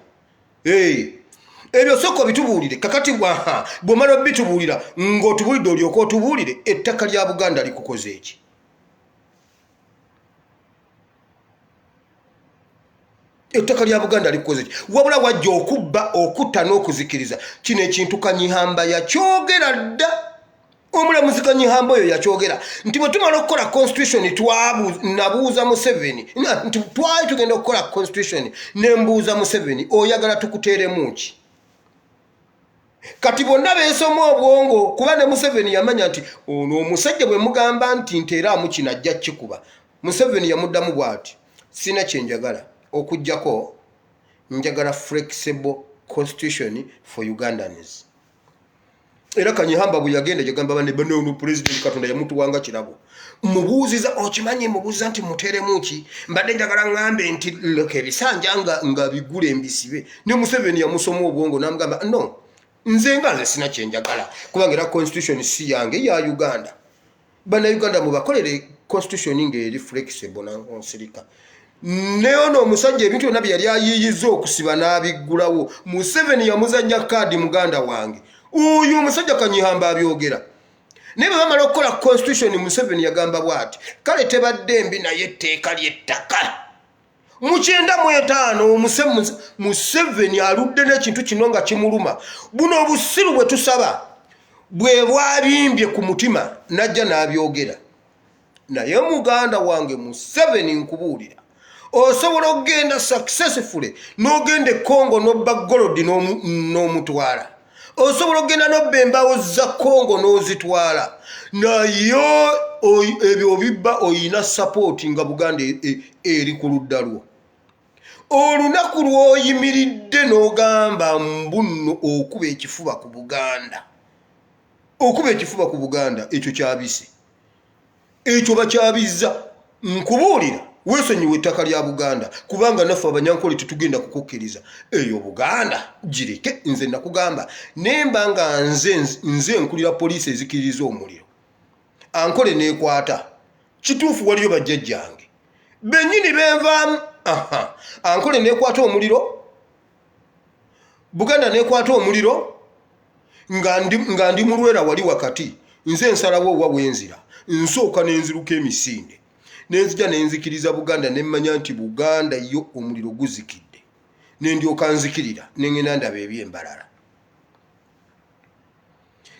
ebyo soko bitubuulire kakati bw'omala bitubuulira ng'otubulidde olyoka otubuulire ettaka lya Buganda likukoze eki ettaka lya Buganda likukoze eki wabula wajja okubba okutta n'okuzikiriza kino ekintu Kanyihamba yakyogera dda omulamuzi Kanyihamba oyo yakyogera nti bwe tumala okukola constitution nabuuza Museveni nti twali tugenda okukola constitution nembuuza Museveni oyagala tukuteeremu ki kati bonna beesoma obwongo kuba ne Museveni yamanya nti ono omusajja bwe mugamba nti nteeraamu kino ajja kikuba Museveni yamuddamu bw'ati sina kyenjagala okujjako njagala flexible constitution for Ugandans era Kanyihamba bwe yagenda yagamba bane bano president Katonda yamutuwanga kirabo mubuuziza okimanyi mubuuziza nti muteeremu ki mbadde njagala ngambe nti loke bisanja nga bigule embisibe ne Museveni yamusoma obwongo namugamba no nze nga nze sina kyenjagala kubanga era constitution si yange ya Uganda. Bana Uganda mubakolere constitution ng'eri flexible na nsirika. Neono omusajja ebintu byonna bye yali ayiyiza okusiba n'abiggulawo. Museveni yamuzannya kaadi muganda wange. Uyu omusajja kanyihamba abyogera. Naye bwe bamala okukola constitution Museveni yagamba bw'ati kale tebadde mbi naye etteeka ly'ettaka. Mu 1995 Museveni aludde n'ekintu kino nga kimuluma. Buno obusiru bwe tusaba bwe bwabimbye ku mutima najja n'abyogera. Naye muganda wange Museveni nkubuulira osobola okugenda successfully n'ogenda e Congo n'obba golodi n'omutwala. Osobola okugenda n'obba embaawo za Congo n'ozitwala. Naye ebyo bibba oyina support nga Buganda eri ku ludda lwo. Olunaku lw'oyimiridde n'ogamba mbuno okuba ekifuba ku Buganda. Okuba ekifuba ku Buganda ekyo kyabise. Ekyo bakyabizza. Nkubuulira weesonyiwa ettaka lya Buganda kubanga naffe Abanyankole tetugenda kukukkiriza. Eyo Buganda gireke. Nze nakugamba nemba nga nze nkulira poliisi ezikiriza omuliro. Ankole neekwata. Kituufu waliyo bajjajjange. Bennyini benvaamu. Ankole neekwata omuliro. Buganda neekwata omuliro. Nga ndi mulwera wali wakati. Nze nsalawo owa wenzira. Nsooka n'enziruka emisinde. Nenzija nenzikiriza Buganda nemmanya nti Buganda yo omuliro guzikidde. Nendyoka nzikirira nengenda ndaba ebyembalala.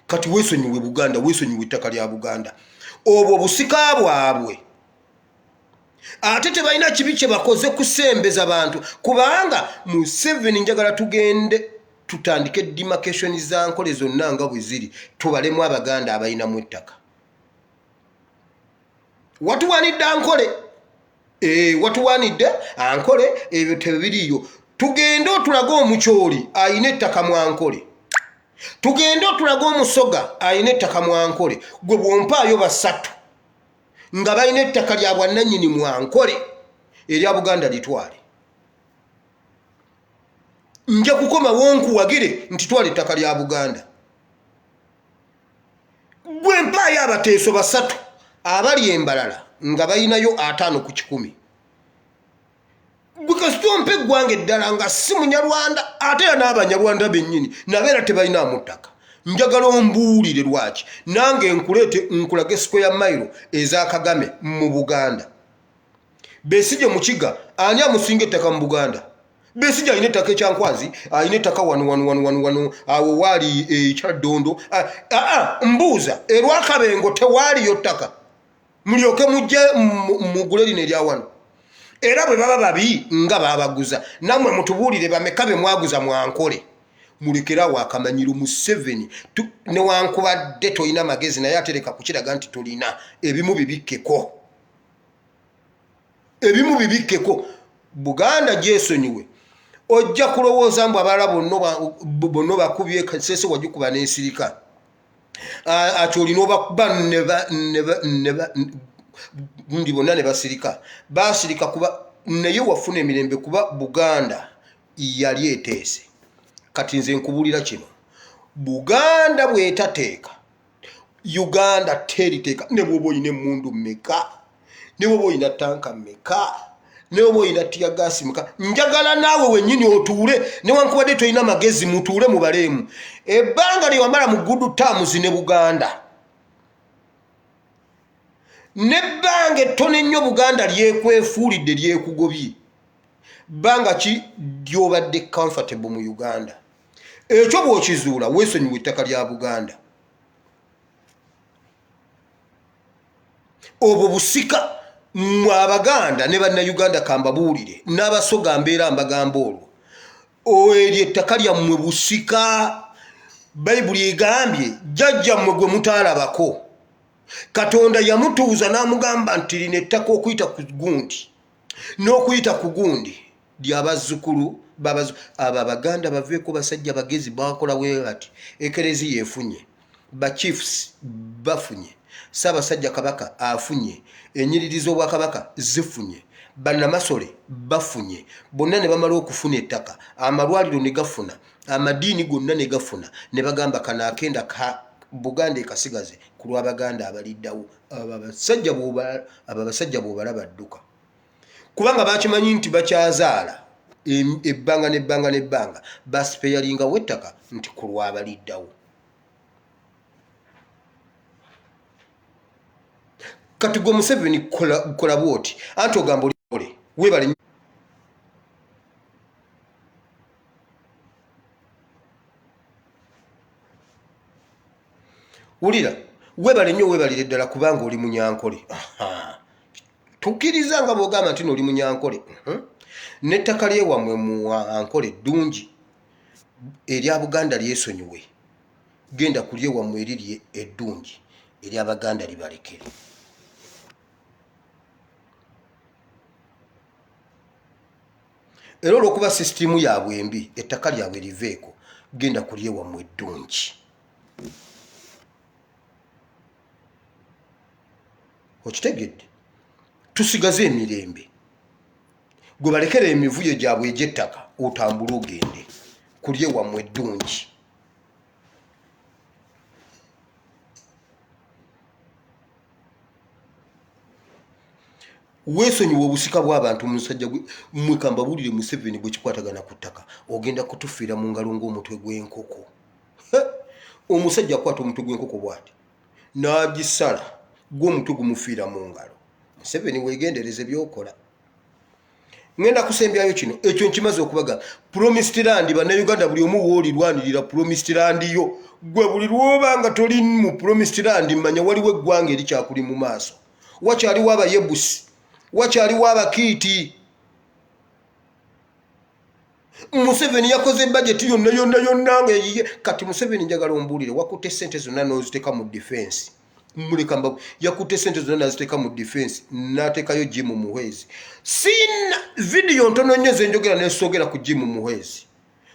Kati weesonyiwe Buganda, weesonyiwe ettaka lya Buganda. Obwo busika bwabwe. Ate tebalina kibi kye bakoze kusembeza bantu kubanga Museveni njagala tugende tutandike demarcation za Nkole zonna nga bwe ziri tubalemu Abaganda abalinamu ettaka. Watuwanidde Ankole. Watuwanidde Ankole ebyo tebiriyo. Tugende otulaga omukyoli ayina ettaka mu Ankole. Tugende otulaga omusoga ayina ettaka mu Ankole. Gwe bwompaayo basatu nga balina ettaka lya bwannannyini mu Ankole erya Buganda litwale. Nja kukoma wonkuwagire nti twala ettaka lya Buganda. Gwe mpaayo abateeso basatu abali embalala nga bayinayo 5 ku 10. Bukasitompe eggwanga eddala nga si Munyarwanda ate era n'Abanyarwanda bennyini nabeera tebalinamu ttaka. Njagala ombuulire lwaki nange nkulage square mile eza Kagame mu Buganda. Besigye Mukiga ani amusinga ettaka mu Buganda? Besigye alina ettaka ekyankwazi, alina ettaka wano awo waali ekyaddondo. Mbuuza erwakabengo tewaaliyo ttaka. Mulyoke mujje mugule lino erya wano. Era bwe baba babi nga babaguza namwe mutubuulire bameka be mwaguza mu Ankole. Mulekerawo akamanyiro Museveni newankubadde toyina magezi naye atereka kukiraga nti tolina ebimu bibikkeko. Ebimu bibikkeko. Buganda gyesonyiwe. Ojja kulowooza mbu abalala bonna bakubye kasese wagikuba n'ensirika. Ati olina obakuba gundi bonna ne basirika. Basirika kuba naye wafuna emirembe kuba Buganda yali eteese. Kati nze nkubuulira kino. Buganda bw'etateeka Uganda teriteeka. Ne bw'oba oyina emmundu mmeka, ne bw'oba oyina tanka mmeka, ne bw'oba oyina tiyagasi mmeka, njagala naawe wennyini otuule newankubadde toyina magezi mutuule mubaleemu. Ebbanga lye wamala mu good terms ne Buganda n'ebbanga ettono ennyo Buganda lyekwefuulidde lyekugobye. Bbanga ki ly'obadde comfortable mu Uganda? Ekyo bw'okizuula weesonyiwa ettaka lya Buganda. Obwo busika mmwe Abaganda ne Bannayuganda kambabuulire n'abasoga mbeera mbagamba olwo. Eryo ettaka lyammwe busika. Bayibuli egambye jjajjammwe gwe mutaalabako Katonda yamutuuza n'amugamba nti lino ettaka okuyita ku gundi n'okuyita ku gundi lyabazzukulu abo Abaganda baveeko basajja bagezi bakola bwe bati. Ekereziya efunye, bachiefs bafunye, Ssaabasajja Kabaka afunye, ennyiriri z'Obwakabaka zifunye, bannamasole bafunye, bonna ne bamala okufuna ettaka, amalwaliro ne gafuna, amadiini gonna ne gafuna ne bagamba kana akenda ka Buganda ekasigaze ku lw'Abaganda abaliddawo abasajja bw'obalaba adduka kubanga bakimanyi nti bakyazaala ebbanga n'ebbanga n'ebbanga basipeyalingawo ettaka nti ku lw'abaliddawo. Kati gwe Museveni kola bwoti anti ogamba oli webale ulira webale nnyo webalire ddala kubanga oli munyankole. Tukkiriza nga bw'ogamba nti n'oli munyankole n'ettaka lyewammwe mu ankole ddungi erya Buganda lyesonyiwe genda ku lyewammwe eriri eddungi ery'Abaganda libalekere. Era olw'okuba sisitimu yaabwe embi ettaka lyabwe liveeko genda ku lyewammwe eddungi. Okitegedde tusigaze emirembe gwe balekere emivuyo gyabwe egy'ettaka otambule ogende ku lyewammwe eddungi. Weesonyiwa obusika bw'abantu musajja mwekamba bulire Museveni bwe kikwatagana ku ttaka ogenda kutufiira mu ngalo ng'omutwe gw'enkoko. Omusajja akwata omutwe gw'enkoko bw'ati n'agisala gw'omutwe gumufiira mu ngalo. Museveni weegendereze by'okola. Ngenda kusembyayo kino ekyo nkimaze okubaga Promised Land bannayuganda buli omu woolirwanirira Promised Land yo gwe buli lw'obanga toli mu Promised Land manya waliwo eggwanga erikyakuli mu maaso. Wakyaliwo Abayebusi, wakyaliwo Abakiiti. Museveni yakoze budget yonna ng'eyiye. Kati Museveni njagala ombuulire wakutte ssente zonna n'oziteeka mu defense. Mulekamba yakutte ssente zonna n'aziteeka mu defense n'ateekayo Jim Muhwezi. Sina video ntono nnyo ze njogera n'esogera ku Jim Muhwezi.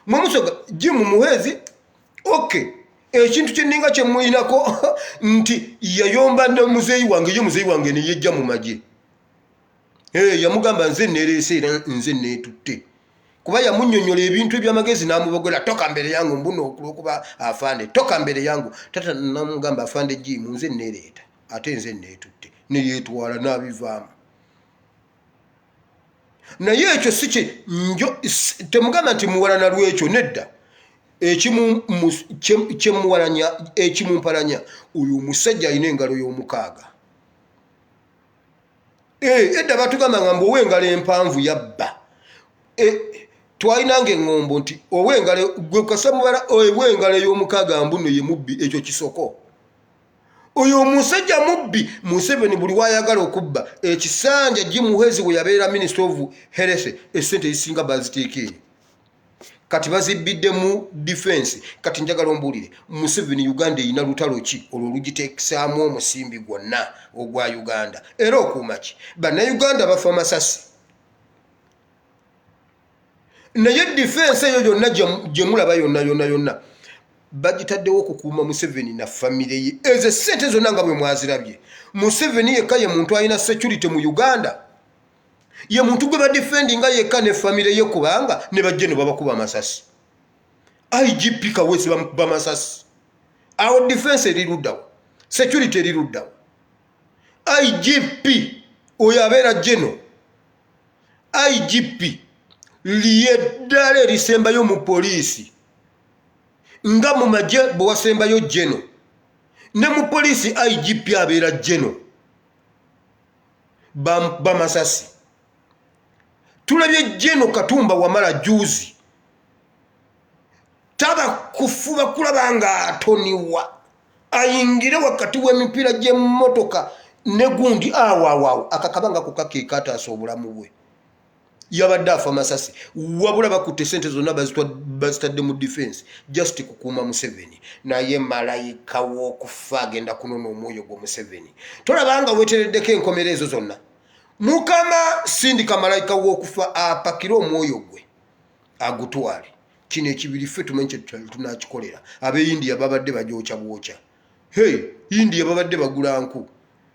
Mwe musoga Jim Muhwezi okay. Ekintu kye nninga kye muyinako nti yayomba ne muzeeyi wange ye muzeeyi wange ne yejja mu magye. Yamugamba nze neereese era nze neetutte. Kuba yamunnyonnyola ebintu eby'amagezi n'amubogera toka mbere yangu mbuno okuba afande toka mbere yangu. Tata namugamba afande Jim nze neereeta ate nze neetutte ne yeetwala n'abivaamu. Naye ekyo si kye njo temugamba nti muwalana lw'ekyo nedda. Ekimumpalanya oyo omusajja alina engalo y'omukaaga. Edda batugamba nga mbu ow'engalo empanvu yabba. Twalinanga eŋŋombo nti ow'engalo gwe kasamubala ow'engalo ey'omukaaga mbuno ye mubbi ekyo kisoko. Oyo omusajja mubbi Museveni buli wayagala okubba ekisanja Jim Muhwezi bwe yabeera Minister of Health essente ezisinga baziteekere. Kati bazibbidde mu defense. Kati njagala ombuulire Museveni Uganda erina lutalo ki olwo lugiteekesaamu omusimbi gwonna ogwa Uganda era okuuma ki bannayuganda bafa masasi. Naye defense eyo yonna gye mulaba yonna bagitaddewo okukuuma Museveni na famire ye. Ezo ssente zonna nga bwe mwazirabye Museveni yekka ye muntu alina security mu Uganda. Ye muntu gwe badefendinga yekka ne famire ye kubanga ne bajje ne babakuba amasasi. IGP Kaweesi bamukuba amasasi. Awo defense eriruddawo, security eriruddawo. IGP oyo abeera General. IGP liyeddala erisembayo mu poliisi nga mu magye bwe wasembayo General. Ne mu poliisi IGP abeera General. Bamasasi. Tulabye General Katumba Wamala juzi taba kufuba kulaba nga atoniwa ayingire wakati w'emipiira gy'emmotoka ne gundi awo akakabanga kukakeka ataasa obulamu bwe. Yabadde afa masasi wabula bakutte ssente zonna bazitadde mu defense just kukuuma Museveni. Naye malayika w'okufa agenda kunona omwoyo gwa Museveni. Tolabanga weetereddeko enkomero ezo zonna. Mukama sindika malayika w'okufa apakire omwoyo gwe agutwale. Kino ekibiri ffe tumenye tunakikolera. Ab'India babadde bajooca bwoca. India babadde bagula nku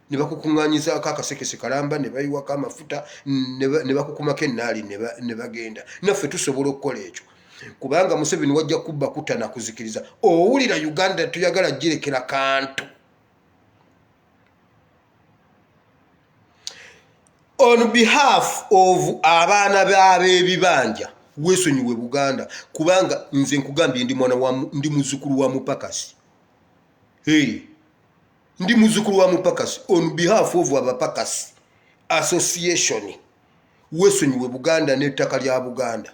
ne bakukuŋŋaanyizaako akasekese kalamba ne bayiwako amafuta ne bakukumako ennaali ne bagenda. Naffe tusobola okukola ekyo. kubanga Museveni wajja kubba kutana kuzikiriza owulira Uganda tuyagala girekera kantu. On behalf of abaana b'ebibanja weesonyiwe Buganda kubanga nze nkugambye ndi muzukulu wa Mupakasi. Ndi muzukulu wa Mupakasi. On behalf of Abapakasi Association weesonyiwe Buganda n'ettaka lya Buganda.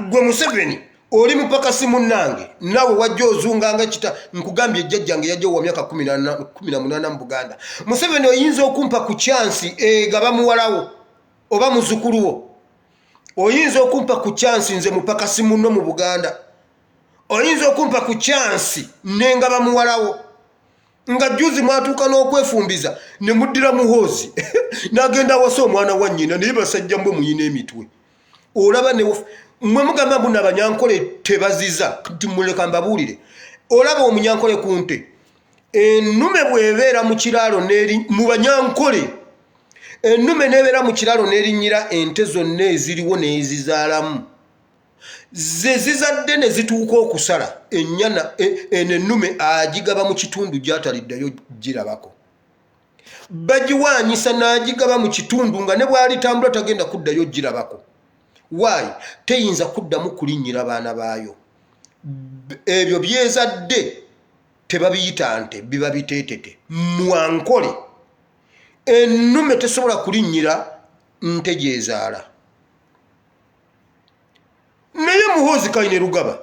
Gwe Museveni oli Mupakasi munnange nawe wajja ozunganga kita nkugambye jjajjange yajja wa myaka 18 mu Buganda. Museveni oyinza okumpa ku chance gaba muwalawo oba muzukuluwo. Oyinza okumpa ku chance nze Mupakasi munno mu Buganda. Oyinza okumpa ku chance nengaba muwalawo. Nga juzi mwatuuka n'okwefumbiza ne muddira muhoozi n'agenda wasa omwana wa nnyina naye basajja mbwe muyina emitwe. Olaba ne mwe mugamba mbu n'abanyankole tebaziza timuleka mbabuulire. Olaba omunyankole ku nte ennume bw'ebeera mu kiraalo mu banyankole ennume n'ebeera mu kiraalo n'erinnyira ente zonna eziriwo n'ezizaalamu ze zizadde ne zituuka okusala ennyana ennume agigaba mu kitundu gy'ataliddayo girabako. Bagiwaanyisa n'agigaba mu kitundu nga ne bw'alitambula tagenda kuddayo girabako. Why? Teyinza kuddamu kulinnyira baana baayo. Ebyo byezadde tebabiyita nte biba biteetete. Mwankole ennume tesobola kulinnyira nte gyezaala. Naye muhoozi Kayine Rugaba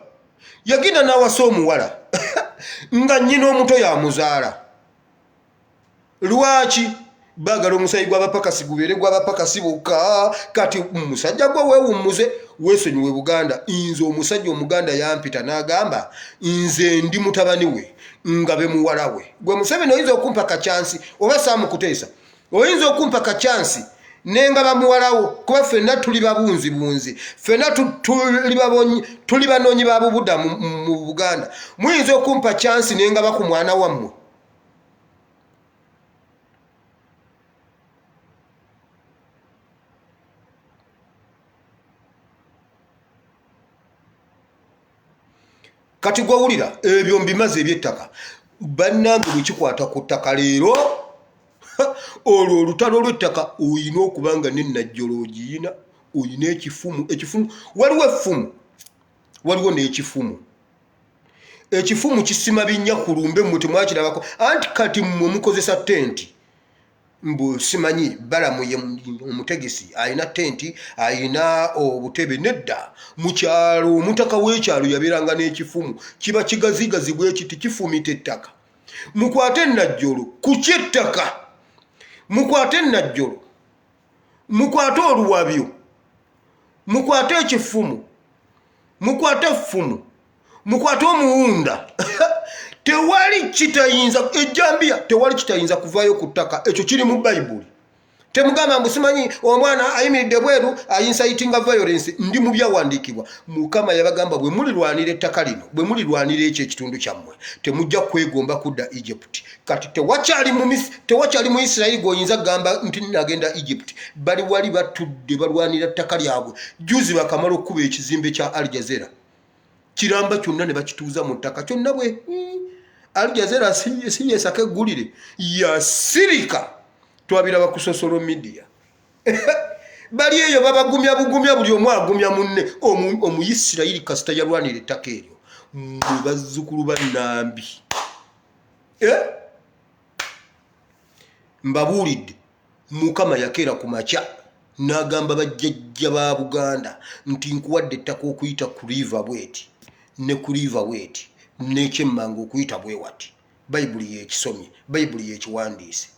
yagenda n'awasa omuwala nga nnyina omuto yamuzaala. Lwaki? Bagala omusayi gw'Abapakasi gubeere gw'Abapakasi bokka. Kati musajja gwe weewummuze weesonyiwe Buganda. Nze omusajja Omuganda yampita n'agamba nze ndi mutabani we ngabe muwala we. Gwe Museveni oyinza okumpa kachansi oba Saamukuteesa oyinza okumpa kachansi nengaba muwalawo kuba ffenna tuli babunzi ffenna tuli banoonyi ba bubudamu mu Buganda. Muyinza okumpa chansi nengaba ku mwana wammwe. Kati gwawulira ebyo mbimaze eby'ettaka bannange bwe kikwata ku ttaka leero olwo olutalo lw'ettaka oyina okubanga n'ennajjolo ogiyina oyina ekifumu waliwo n'ekifumu. Ekifumu kisima binnya ku lumbe mmwe temwakirabako anti kati mmwe mukozesa tenti. Mbu simanyi balamu ye omutegesi ayina tenti ayina obutebe nedda mu kyalo omutaka w'ekyalo yabeeranga n'ekifumu kiba kigazigazi bwe kiti kifumita ettaka. Mukwate ennajjolo ku kyettaka mukwate ennajjolo mukwate oluwabyo mukwate ekifumu mukwate effumu mukwate omuwunda tewali kitayinza ejjambiya tewali kitayinza kuvaayo ku ttaka. Ekyo kiri mu Bayibuli. Temugamba mbu simanyi omwana ayimiridde bweru ayincitinga violence ndi mu byawandiikibwa. Mukama yabagamba bwe mulirwanira ettaka lino bwe mulirwanira ekyo ekitundu kyammwe temujja kwegomba kudda Egypt. Kati tewakyali mu Isirayiri g'oyinza gamba nti nagenda Egypt. Bali wali batudde balwanira ttaka lyabwe. Juzi bakamala okuba ekizimbe kya Al Jazeera kiramba kyonna ne bakituuza mu ttaka kyonna bwe Al Jazeera si yesaka eggulire yasirika. Twabiraba ku social media. Bali eyo babagumya bugumya buli omu agumya munne. Omuyisirayiri kasita yalwanira ettaka eryo mu bazzukulu bannambi. Mbabuulidde Mukama yakeera ku makya n'agamba bajjajja ba Buganda nti nkuwadde ettaka okuyita ku river bweti ne ku river weti n'ekyemmanga okuyita bwe wati. Bayibuli y'ekisomye Bayibuli y'ekiwandiise.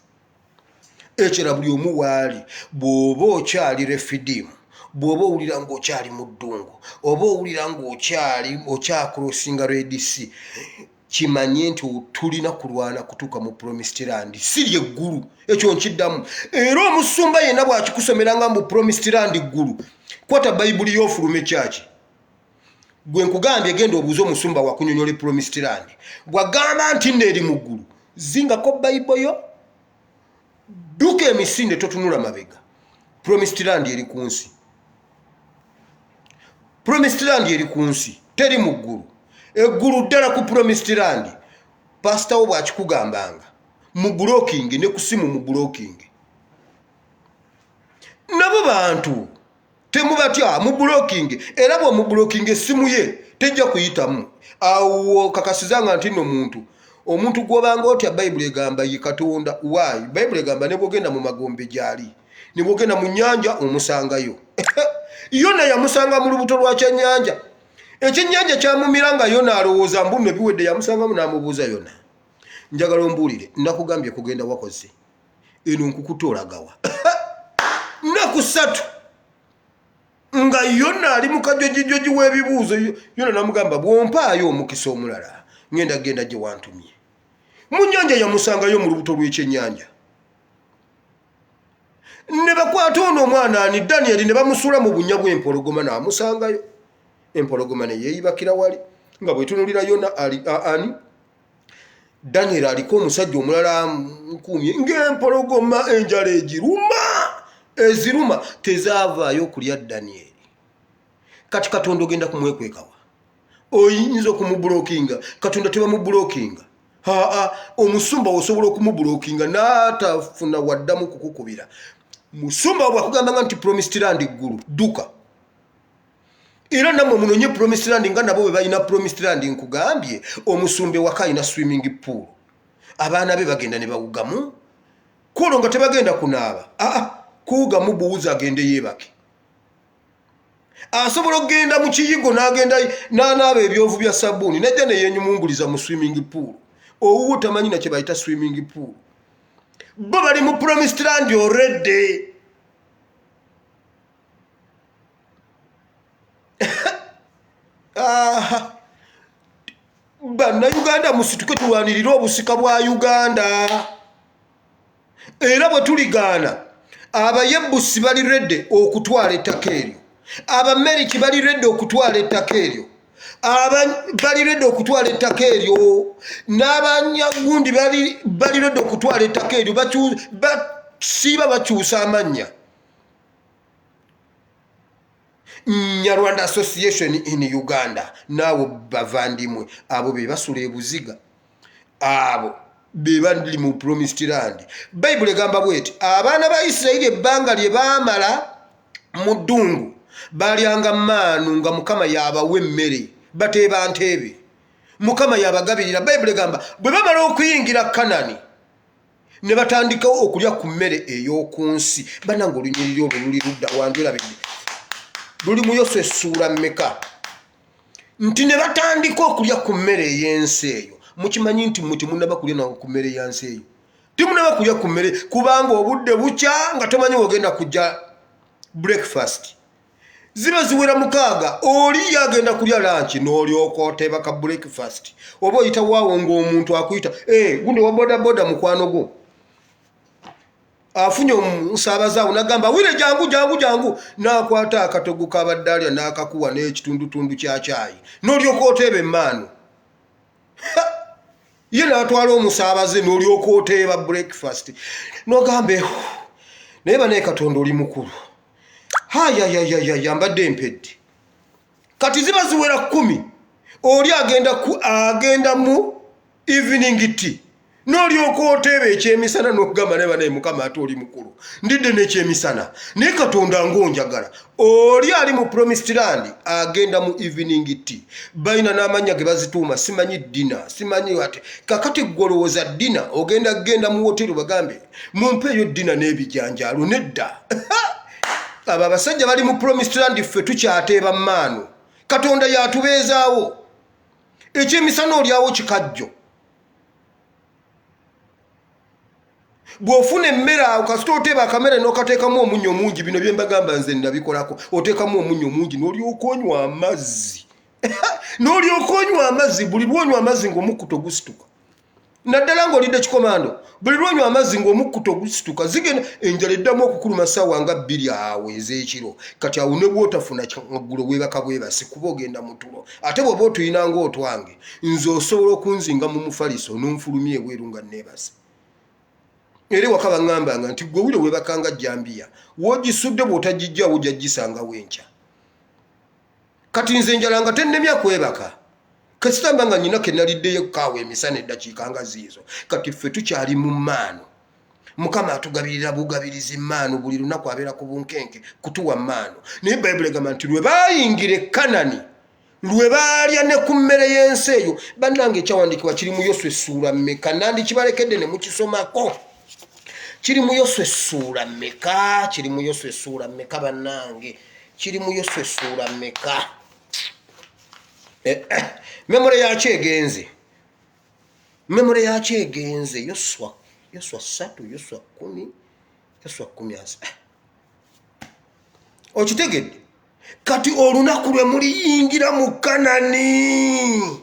Ekera buli omu waali bw'oba okyali refidimu bw'oba owulira ng'okyali mu ddungu oba owulira ng'okyakulosinga Red Sea kimanye nti tulina kulwana kutuuka mu Promised Land. Si lyeggulu ekyo nkiddamu. Era omusumba yenna bw'akikusomeranga mu Promised Land ggulu kwata Bayibuli y'Ofulume Church. Gwe nkugambye genda obuuza omusumba wakunyonyola Promised Land bw'agamba nti neeri mu ggulu zingako Bayibuli yo. Duka emisinde totunula mabega. Promised land eri kunsi. Promised land eri kunsi. Teri mu ggulu. Eggulu ddala ku promised land. Pastor wo bw'akikugambanga. Mu blocking ne kusimu mu blocking. Nabo bantu temubatya mu blocking era bwo mu blocking essimu ye tejja kuyitamu. Awo kakasizanga nti no omuntu gwobanga otya Bible egamba ye Katonda. Why? Bible egamba ne bwogenda mu magombe gyali. Ne bwogenda mu nnyanja omusangayo. Yona yamusanga mu lubuto lwa kyennyanja. Ekyennyanja kyamumiranga Yona alowooza mbuno biwedde yamusangamu n'amubuuza Yona. Njagala ombuulire nakugambye kugenda wakoze. Eno nkukutoolagawa. Naku ssatu nga Yona ali mu kajojijoji w'ebibuuzo. Yona namugamba bw'ompaayo omukisa omulala ngenda genda gye wantumye. Mu nnyanja yamusangayo mu lubuto lw'ekyennyanja. Ne bakwata ono omwana ani Daniel ne bamusuula mu bunnya bw'empologoma n'amusangayo. Empologoma ne yeeyibakira wali nga bwetunulira Yona ani Daniel aliko omusajja omulala nkumye ng'empologoma enjala egiruma. Eziruma tezaavaayo okulya Daniel. Kati Katonda ogenda kumwekwekawa. Oyinza okumubulookinga. Katonda teba mubulookinga. Omusumba osobola okumubulookinga n'atafuna waddamu kukukubira. Musumba bwakugambanga nti promised land ggulu dduka. Era namwe munonye promised land nga nabo bwe balina promised land nkugambye omusumbe waka alina swimming pool. Abaana be bagenda ne bawugamu. Kulo nga tebagenda kunaaba. Kuwugamu buwuza agende yeebake. Asobola okugenda mu kiyigo n'agenda n'anaaba ebyovu bya sabbuuni najja ne yeenyumumbuliza mu swimming pool. Owuwo tamanyi na kye bayita swimming pool. Bo bali mu promised land already. Bannayuganda musituke tulwanirira obusika bwa Uganda. Era bwe tuligaana Abayebusi bali redde okutwala ettaka eryo. Abameriki bali redde okutwala ettaka eryo. Bali redde okutwala ettaka eryo. N'Abanyagundi bali redde okutwala ettaka eryo. Basiiba bakyusa amannya. Nyarwanda Association in Uganda. Naawe bavandimwe. Abo be basula ebuziga. Abo be bali mu promised land. Bible egamba bweti abaana ba Isirayiri ebbanga lye baamala mu ddungu balyanga maanu nga Mukama yabawa emmere bateeba ntebe. Mukama yabagabirira. Bible egamba bwe bamala okuyingira Kanani ne batandika okulya ku mmere ey'oku nsi. Bannange olunyiriri olwo luli ludda wanjulabidde. Luli mu Yoswa essuula mmeka? Nti ne batandika okulya ku mmere ey'ensi eyo. Mukimanyi nti muti munaba kulya na ku mmere yansi eyo. Timunaba kulya ku mmere kubanga obudde bukya nga tomanyi ogenda kujja breakfast. Ziba ziwera mukaaga oli yagenda kulya lunch n'olyoka oteeba ka breakfast. Oba oyita waawo ng'omuntu akuyita gundi wa boda boda mukwano gwo afunye omusaabaza nagamba wire jangu n'akwata akatogo kabadde alya n'akakuwa n'ekitundutundu kya caayi n'olyoka oteeba emmaanu. Ye n'atwala omusaabaze n'olyoka oteeba breakfast n'ogambe naye banaye Katonda oli mukulu. Mbadde empedde. Kati ziba ziwera 10 oli agenda mu evening tea n'olyoka oteeba ekyemisana n'okugamba naye banaye Mukama ate oli mukulu ndidde n'ekyemisana. Naye Katonda ngonjagala oli ali mu promised land agenda mu evening tea. Balina n'amannya ge bazituuma simanyi dina simanyi ate kakati gwolowooza dina ogenda mu hoteri bagambe mumpeeyo dina n'ebijanjaalo nedda. Abo abasajja bali mu promised land ffe tukyateeba mmaanu. Katonda yatubeezaawo. Ekyemisana olyawo kikajjo. Bw'ofuna emmere awo kasita oteeba akamere n'okateekamu omunnyo mungi bino bye mbagamba nze nabikolako oteekamu omunnyo mungi n'olyoka onywa amazzi. N'olyoka onywa amazzi buli lwonywa amazzi ng'omukkuto gusituka. Naddala ng'olidde kikomando buli lwonywa amazzi ng'omukkuto gusituka zigenda enjala eddamu okukuluma ssaawa nga 2 awo ez'ekiro. Kati awo ne bw'otafuna kyaggulo weebaka bwebasi kuba ogenda mu tulo. Ate bw'oba otuyina ng'otwange nze osobola okunzinga mu mufaliso n'onfulumya ebweru nga neebase. eri wakaba ngambanga nti gwe wule webakanga jambia wogisudde bwotagijja wujja gisanga wencha kati nze njala nga tennemya kwebaka kasitamba nga nyina kenaliddeyo kaawe emisana eddakiika nga ziizo kati ffe tukyali mu maano mukama atugabirira bugabirizi maano buli lunaku abeera ku bunkenke kutuwa maano naye bayibuli egamba nti lwe baayingira e Kanani lwe baalya ne ku mmere y'ensi eyo bannange ekyawandiikibwa kiri mu Yoswa essuula mmeka nandi kibalekedde ne mukisomako kiri mu Yoswa essuula mmeka kiri mu Yoswa essuula mmeka bannange kiri mu Yoswa essuula mmeka memore yakyegenze Yoswa 3 Yoswa 10 Yoswa 10 okitegedde kati olunaku lwe muliyingira mu Kanani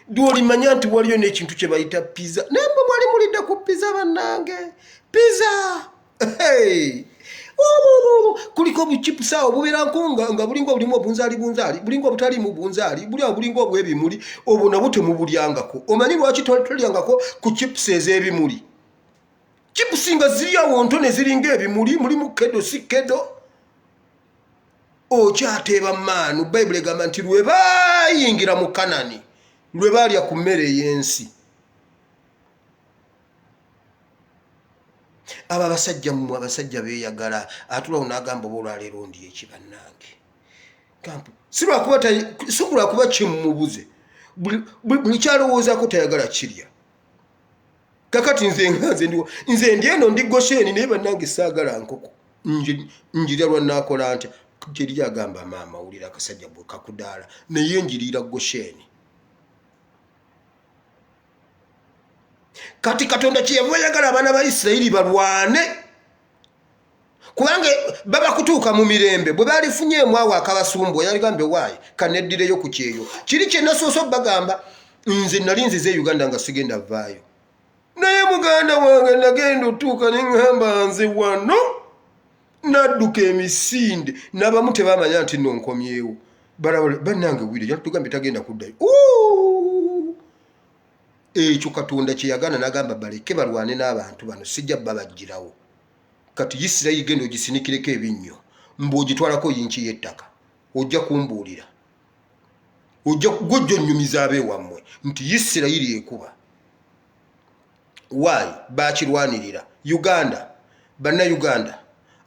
dwolimanya nti waliyo n'ekintu kye bayita pizza nembe mwali mulidde ku pizza bannange pizza kuliko buchipusa obubeera nkunga nga bulingo bulimu obunzaali bulingo obutalimu bunzaali bulingo obw'ebimuli obwo nabwo temubulyangako omanyi lwaki tolyangako ku chipusa ez'ebimuli chipusi nga ziri awo nto ne ziringa ebimuli mulimu kedo si kedo okyateeba maanu bayibuli egamba nti lwe baayingira mu Kanani lwe baalya ku mmere y'ensi aba basajja mmwe abasajja beeyagala atulawo n'agamba oba olwaleero ndi ekibannange si kulwakuba kimumubuze buli kyalowoozaako tayagala kirya kakati nze ndi eno ndi Gosheni naye bannange saagala nkoko njirya lwannaakola ntya gyeri agamba maama wulira akasajja bwe kakudaala naye njiriira Gosheni kati Katonda kyeyava yagala abaana ba Isirayiri balwane kubanga baba kutuuka mu mirembe bwe balifunyeemu awo akabasumbu yaligambe waayi kaneddireyo ku kyeyo kiri kye nasoosa bagamba nze nali nzize Uganda nga sigenda vaayo naye muganda wange nagenda otuuka ne ŋŋamba nze wano nadduka emisinde n'abamu tebamanya nti nno nkomyewo bannange wire yatugambe tagenda kuddayo ekyo Katonda kye yagana n'agamba baleke balwane n'abantu bano sijja babagirawo kati Isirayiri genda ogisinikireko ebinnyo mbw'ogitwalako yinki y'ettaka ojja kumbuulira ojja onyumiza abeewammwe nti Isirayiri ekuba waayi baakirwanirira Uganda bannayuganda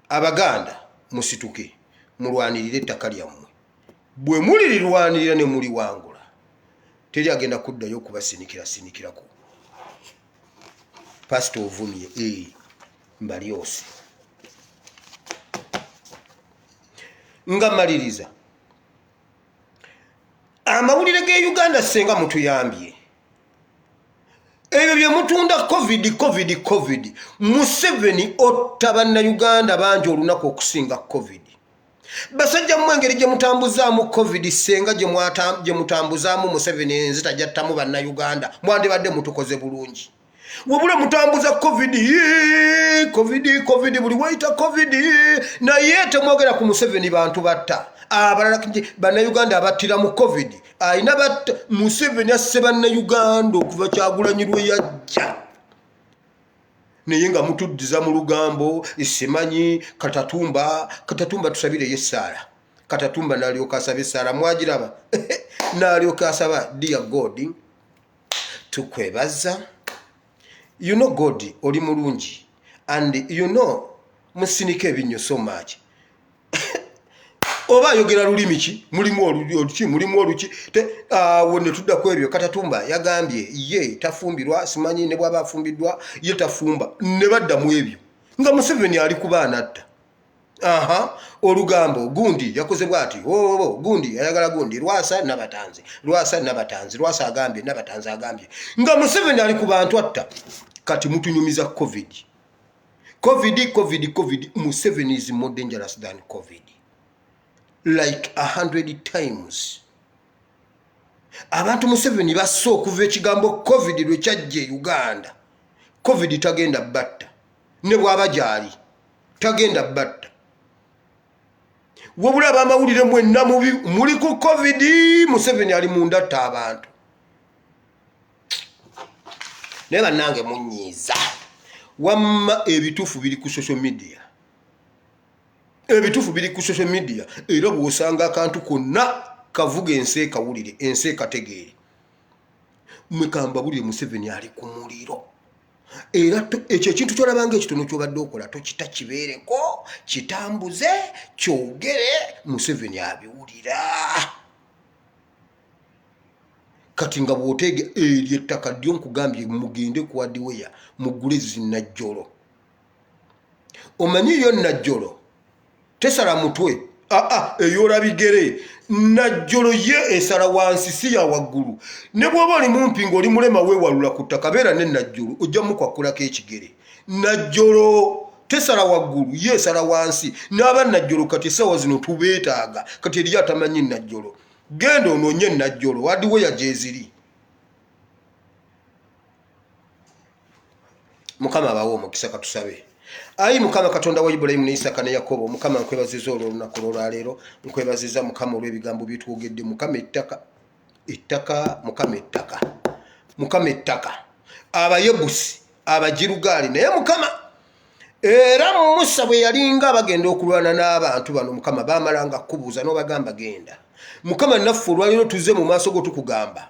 Abaganda musituke mulwanirire ettaka lyammwe bwe mulirirwanirira ne muli wangula teri agenda kuddayo kubasinikirako pasito ovumye mbalyose nga maliriza amawulire ge Uganda senga mutuyambye ebyo bye mutunda covid Museveni otta bannayuganda bangi olunaku okusinga covid basajja mu engeri gye mutambuzaamu covid senga gye mutambuzaamu Museveni enzita jattamu bannayuganda mwandibadde mutukoze bulungi wabula mutambuza covid buli wayita covid naye temwogera ku Museveni bantu batta abalala bannayuganda abattira mu covid ayina batta Museveni asse bannayuganda okuva Kyagulanyi lwe yajja naye nga mutuddiza mu lugambo isimanyi Katatumba tusabire Yesaala Katatumba n'alyoka asaba Esaala mwagiraba n'alyoka asaba dear God tukwebaza you know God oli mulungi and you know musinika ebinnyo so much oba ayogera lulimi ki mulimu oluki wone tudda ku ebyo Katatumba yagambye ye tafumbirwa simanyi ne bwaba afumbiddwa ye tafumba ne badda mu ebyo nga Museveni ali ku baana atta olugambo gundi yakoze bwati gundi ayagala gundi Lwasa nabatanzi Lwasa agambye nabatanzi agambye nga Museveni ali ku bantu atta kati mutunyumiza covid Museveni is more dangerous than covid like 100 times abantu Museveni basso okuva ekigambo covid lwe kyajje Uganda covid tagenda batta ne bwaba gyali tagenda batta wabula bamawulire mwenna muli ku covid Museveni ali munda atta abantu naye bannange munyiiza wamma ebituufu biri ku social media. Ebituufu biri ku social media era bw'osanga akantu konna kavuga ensi ekawulire ensi ekategeere. Mwekamba buli Museveni ali ku muliro era ekyo ekintu kyolabanga ekitono kyobadde okola tokita kibeereko kitambuze kyogere Museveni abiwulira. Kati nga bw'oteege eri ettaka ddyo nkugambye mugende ku hardware mugule zinnajjolo. Omanyi yo nnajjolo tesala mutwe eyola bigere. Najjolo ye esala wansi si ya waggulu. Ne bw'oba oli mumpi ng'oli mulema weewalula ku ttaka beera ne najjolo ojja mukwakulako ekigere. Najjolo tesala waggulu ye esala wansi. N'aba najjolo kati essaawa zino tubeetaaga kati eriyo atamanyi najjolo. Genda onoonye najjolo hardware gyeziri. Mukama abawo omukisa katusabe. Ayi Mukama Katonda wa Ibrahim ne Isaka ne Yakobo, Mukama nkwebaziza olunaku lwaleero, nkwebaziza Mukama olw'ebigambo byetwogedde. Mukama ettaka Mukama ettaka Abayebusi Abajirugaali naye Mukama era Musa bwe yalinga bagenda okulwana n'abantu bano Mukama baamalanga kubuuza n'obagamba genda. Mukama naffe olwaleero tuze mu maaso go tukugamba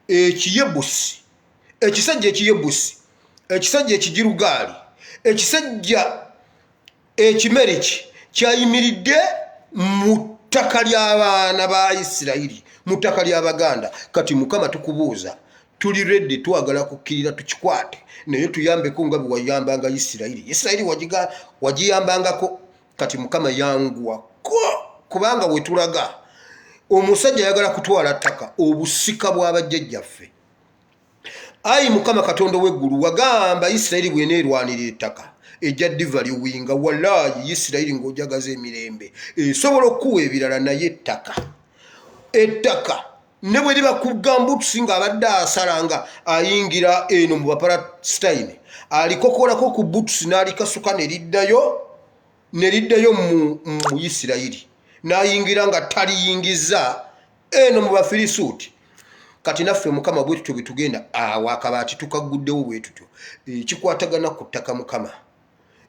ekiyebusi ekisajja ekiyebusi ekisajja ekijirugaali ekisajja ekimeriki kyayimiridde mu ttaka ly'abaana ba Isirayiri mu ttaka ly'Abaganda. Kati Mukama tukubuuza tuli redde twagala kukkirira tukikwate naye tuyambeko nga bwe wayambanga Isirayiri wagiyambangako. Kati Mukama yanguwako kubanga wetulaga omusajja ayagala kutwala ttaka obusika bw'abajjajjaffe. Ayi Mukama Katonda w'eggulu wagamba Isirayiri bw'eneerwanira ettaka ejja diva liwinga wallaayi Isirayiri ng'ojagaza emirembe esobola okuwa ebirala naye ettaka ne bwe liba kugamba otusinga abadde asalanga ayingira eno mu Bapalesitine alikokolako ku butusi n'alikasuka ne liddayo mu Isirayiri n'ayingira nga taliyingiza eno mu Bafirisuuti. Kati naffe Mukama bwe tutyo betugenda akabaati tukaguddewo bwe tutyo ekikwatagana ku ttaka Mukama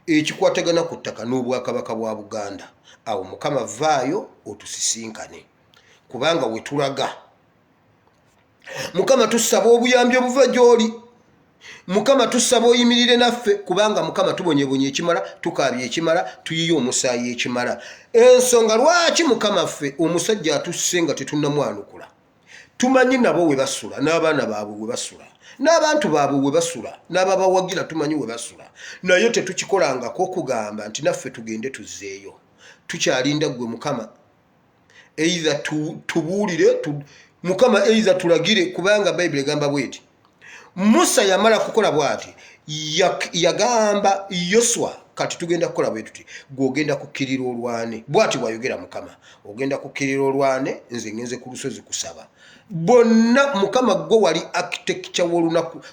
ekikwatagana ku ttaka n'Obwakabaka bwa Buganda. Awo Mukama vaayo otusisinkane kubanga wetulaga. Mukama tusaba obuyambi obuva gy'oli. Mukama tusaba oyimirire naffe kubanga Mukama tubonyebonye ekimala tukaabye ekimala tuyiye omusaayi ekimala. Ensonga lwaki Mukama ffe omusajja atusse nga tetunnamwanukula. Tumanyi nabo we basula n'abaana baabwe we basula n'abantu baabwe we basula n'ababawagira tumanyi we basula naye tetukikolangako okugamba nti naffe tugende tuzzeeyo. Tukyalinda ggwe Mukama either tubuulire Mukama either tulagire kubanga Bayibuli egamba bweti Musa yamala kukola bwati yagamba Yoswa kati tugenda kukola bwe tuti gwogenda kukkirira olwane bwati bwayogera Mukama ogenda kukkirira olwane nze ngenze ku lusozi kusaba. Bonna Mukama gwe wali architecture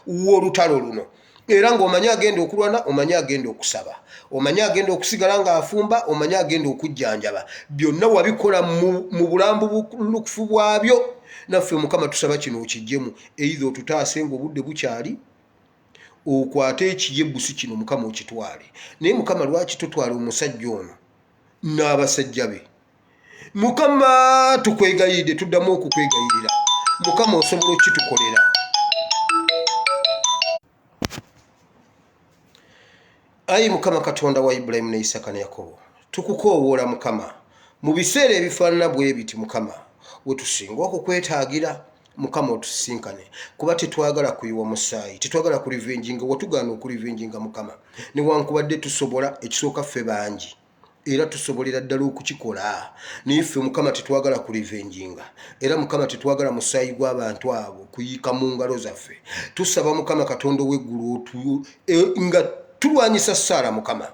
w'olutalo luno era ng'omanyi agenda okulwana omanyi agenda okusaba omanyi agenda okusigala ng'afumba omanyi agenda okujjanjaba byonna wabikola mu bulambu bulukufu bwabyo. Naffe Mukama tusaba kino okijjemu either otutaase ng'obudde bukyali okwate ekiyebusi kino Mukama okitwale. Naye Mukama lwaki tutwala omusajja ono n'abasajja be? Mukama tukwegayirire tuddamu okukwegayirira. Mukama osobola okitukolera. Ayi Mukama Katonda wa Ibrahim ne Isaka ne Yakobo tukukoowoola Mukama mu biseera ebifaanana bwe biti Mukama wetusinga okukwetaagira Mukama otusisinkane kuba tetwagala kuyiwa musaayi tetwagala kulivenjinga watugaana okulivenjinga Mukama newankubadde tusobola ekisooka ffe bangi era tusobolera ddala okukikola naye ffe Mukama tetwagala kulivenjinga era Mukama tetwagala musaayi gw'abantu abo kuyiika mu ngalo zaffe. Tusaba Mukama Katonda w'eggulu nga tulwanyisa Saara Mukama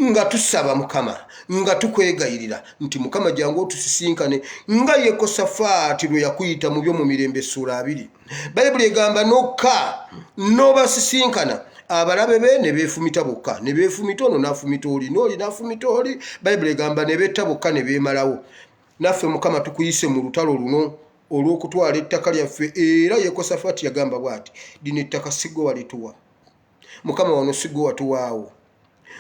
nga tusaba Mukama nga tukwegayirira nti Mukama jangu otusisinkane nga Yekosafaati lwe yakuyita mu byo mu Mirembe ssuula 2. Bayibuli egamba nokka n'obasisinkana abalabe be ne beefumita bokka ne beefumita ono n'afumita oli n'oli n'afumita oli. Bayibuli egamba ne betta bokka ne beemalawo. Naffe Mukama tukuyise mu lutalo luno olw'okutwala ettaka lyaffe. Era Yekosafaati yagamba bw'ati, lino ettaka sigwe walituwa Mukama, wano sigwe watuwaawo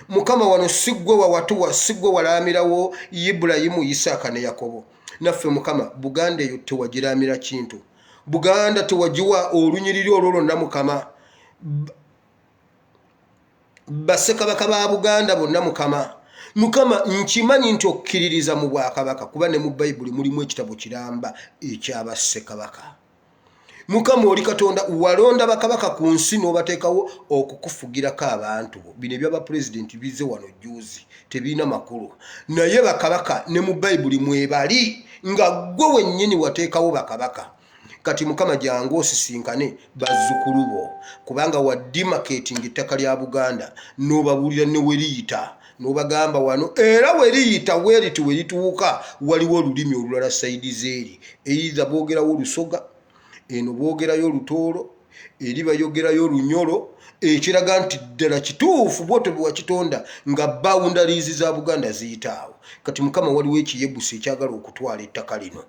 Mukama, wano sigwe wawatuwa, sigwe walaamirawo Ibulayimu, Isaaka ne Yakobo. Naffe Mukama, Buganda eyo tewagiraamira kintu. Buganda tewagiwa olunyiriri olwo lwonna Mukama. Bassekabaka ba Buganda bonna Mukama. Mukama, nkimanyi nti okkiririza mu Bwakabaka, kuba ne mu Bayibuli mulimu ekitabo kiramba eky'abassekabaka. Mukama, oli Katonda, walonda bakabaka ku nsi n'obateekawo okukufugirako abantu bo. Bino eby'abapulezidenti bize wano juuzi, tebiina makulu. Naye bakabaka ne mu Bayibuli mwebali, nga gwe wennyini wateekawo bakabaka. Kati Mukama, jangu osisinkane bazzukulu bo, kubanga wadimaketinga ettaka lya Buganda n'obabuulira ne we liyita, n'obagamba wano era we liyita weeriti we lituuka waliwo olulimi olulala sayidi zeeri. Eyiza boogerawo Olusoga, eno boogerayo Olutoolo, eri bayogerayo Lunyolo, ekiraga nti ddala kituufu bw'otyo bwe wakitonda nga bawundaliizi za Buganda ziyitaawo. Kati Mukama, waliwo ekiyebusi ekyagala okutwala ettaka lino.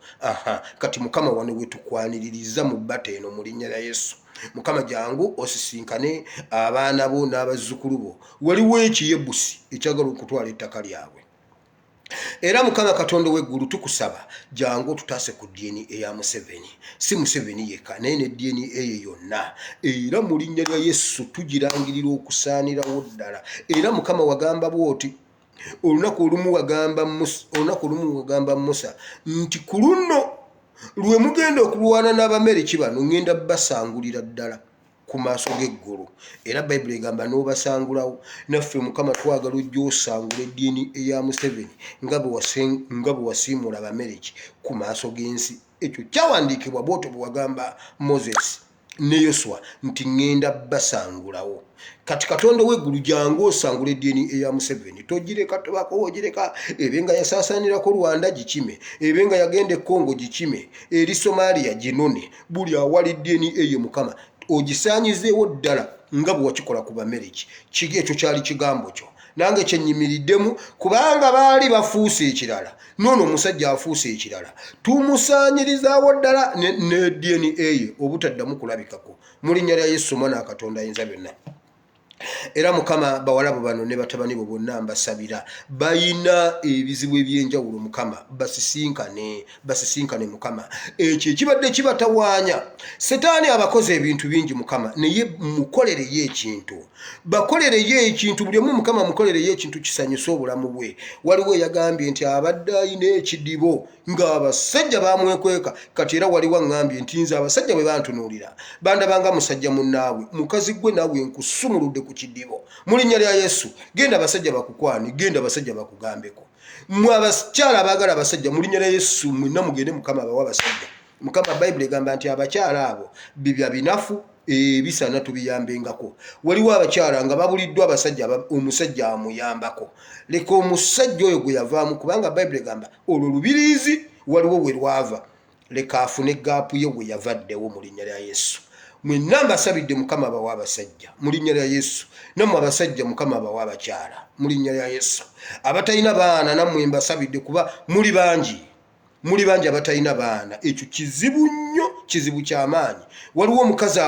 Kati Mukama, wano we tukwaniririza mu bbata eno mu linnya lya Yesu. Mukama, jangu osisinkane abaana bo n'abazzukulu bo. Waliwo ekiyebusi ekyagala okutwala ettaka lyabwe. Era Mukama Katonda w'eggulu, tukusaba jangu otutaase ku DNA eya Museveni. Si Museveni yekka, naye ne DNA ye yonna. Era mu linnya lya Yesu tugirangirira okusaanirawo ddala. Era Mukama, wagamba bw'oti, olunaku olumu wagamba Musa nti ku luno lwe mugenda okulwana n'Abameriki bano, ngenda basangulira ddala ku maaso g'eggulu. Era Bayibuli egamba n'obasangulawo. Naffe Mukama, twagala ojja osangula eddiini eya Museveni nga bwe wasiimula Abameriki ku maaso g'ensi. Ekyo kyawandiikibwa bw'otyo bwe wagamba Moses ne Yoswa nti ngenda basangulawo. Kati Katonda w'eggulu, jangu osangula eddiini eya Museveni. Togireka tobako ogireka ebenga yasaasaanirako Rwanda gikime, ebenga yagenda e Congo gikime, eri Somalia ginone. Buli awali eddiini eyo Mukama, ogisaanyizeewo ddala nga bwe wakikola ku Bameriki. Ekyo kyali kigambo kyo, nange kyennyimiriddemu, kubanga baali bafuuse ekirala, noono omusajja afuuse ekirala. Tumusaanyirizaawo ddala ne DNA obutaddamu kulabikako mu linnya lya Yesu, Mwana Katonda Ayinza Byonna. Era Mukama, bawala bo bano ne batabani bo bonna mbasabira, bayina ebizibu eby'enjawulo Mukama, basisinkane Mukama. Ekyo ekibadde kibatawaanya. Setaani abakoze ebintu bingi Mukama, naye mukolereyo ekintu. Bakolereyo ekintu, buli omu Mukama mukolereyo ekintu kisanyusa obulamu bwe. Waliwo eyagambye nti abadde ayina ekidibo ng'abasajja bamwekweka. Kati era waliwo aŋŋambye nti nze abasajja bwe bantunuulira bandabanga musajja munnaabwe, mukazi gwe naawe nkusumuludde ku kidibo. Mu linnya lya Yesu, genda abasajja bakukwani, genda abasajja bakugambeko. Mmwe abakyala abaagala abasajja, mu linnya lya Yesu mwenna mugende Mukama abawa abasajja. Mukama, Bayibuli egamba nti abakyala abo bibya binafu bisana tubiyambengako. Waliwo abakyala nga babuliddwa abasajja, omusajja amuyambako. Leka omusajja oyo gwe yavaamu, kubanga Bayibuli egamba olwo lubiriizi waliwo we lwava. Leka afune gaapu ye we yavaddewo mu linnya lya Yesu. Mwenna mbasabidde Mukama abawa abasajja mu linnya lya Yesu. Nammwe abasajja Mukama abawa abakyala mu linnya lya Yesu. Abatalina baana nammwe mbasabidde, kuba muli bangi abatalina baana. Ekyo kizibu nnyo, kizibu ky'amaanyi. Waliwo omukazi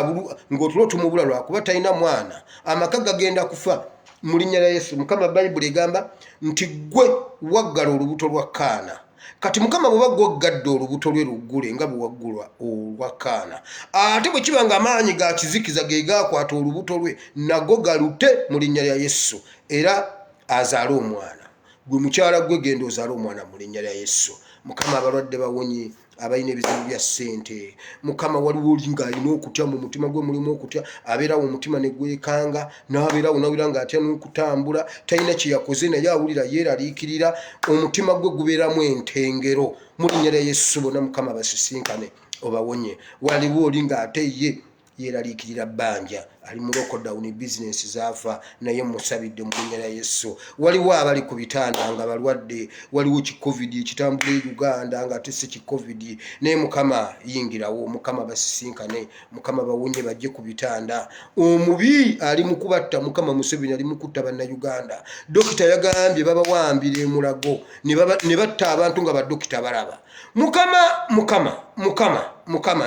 ng'otulo tumubula lwakuba talina mwana, amaka gagenda kufa mu linnya lya Yesu. Mukama, Bayibuli egamba nti gwe waggala olubuto lwa Kaana. Kati Mukama bwe baggadde olubuto lwe luggule nga bwe waggulwa olwa Kaana, ate bwe kiba nga amaanyi ga kizikiza ge gaakwata olubuto lwe, nago galute mu linnya lya Yesu, era azaale omwana. Gwe mukyala gwe genda ozaale omwana mu linnya lya Yesu. Mukama, abalwadde bawonye, abalina ebizibu bya ssente. Mukama, waliwo oli ng'alina okutya mu mutima gwe, mulimu okutya, abeerawo omutima ne gwekanga, n'abeerawo nawulira ng'atya n'okutambula, talina kye yakoze naye awulira yeeraliikirira, omutima gwe gubeeramu entengero. Mu linnya lya Yesu bonna Mukama basisinkane obawonye. Waliwo oli ng'ate ye yeraliikirira bbanja ali mu lockdown business zaafa naye musabidde mu linnya lya Yesu. Waliwo abali ku bitanda nga balwadde, waliwo covid ekitambula e Uganda nga tese covid, naye Mukama yingirawo, Mukama basisinkane, Mukama bawonye bajje ku bitanda. Omubi ali mu kubatta, Mukama Museveni ali mu kutta bannayuganda. Dokita yagambye babawambire mulago ne batta abantu nga baddokita balaba. Mukama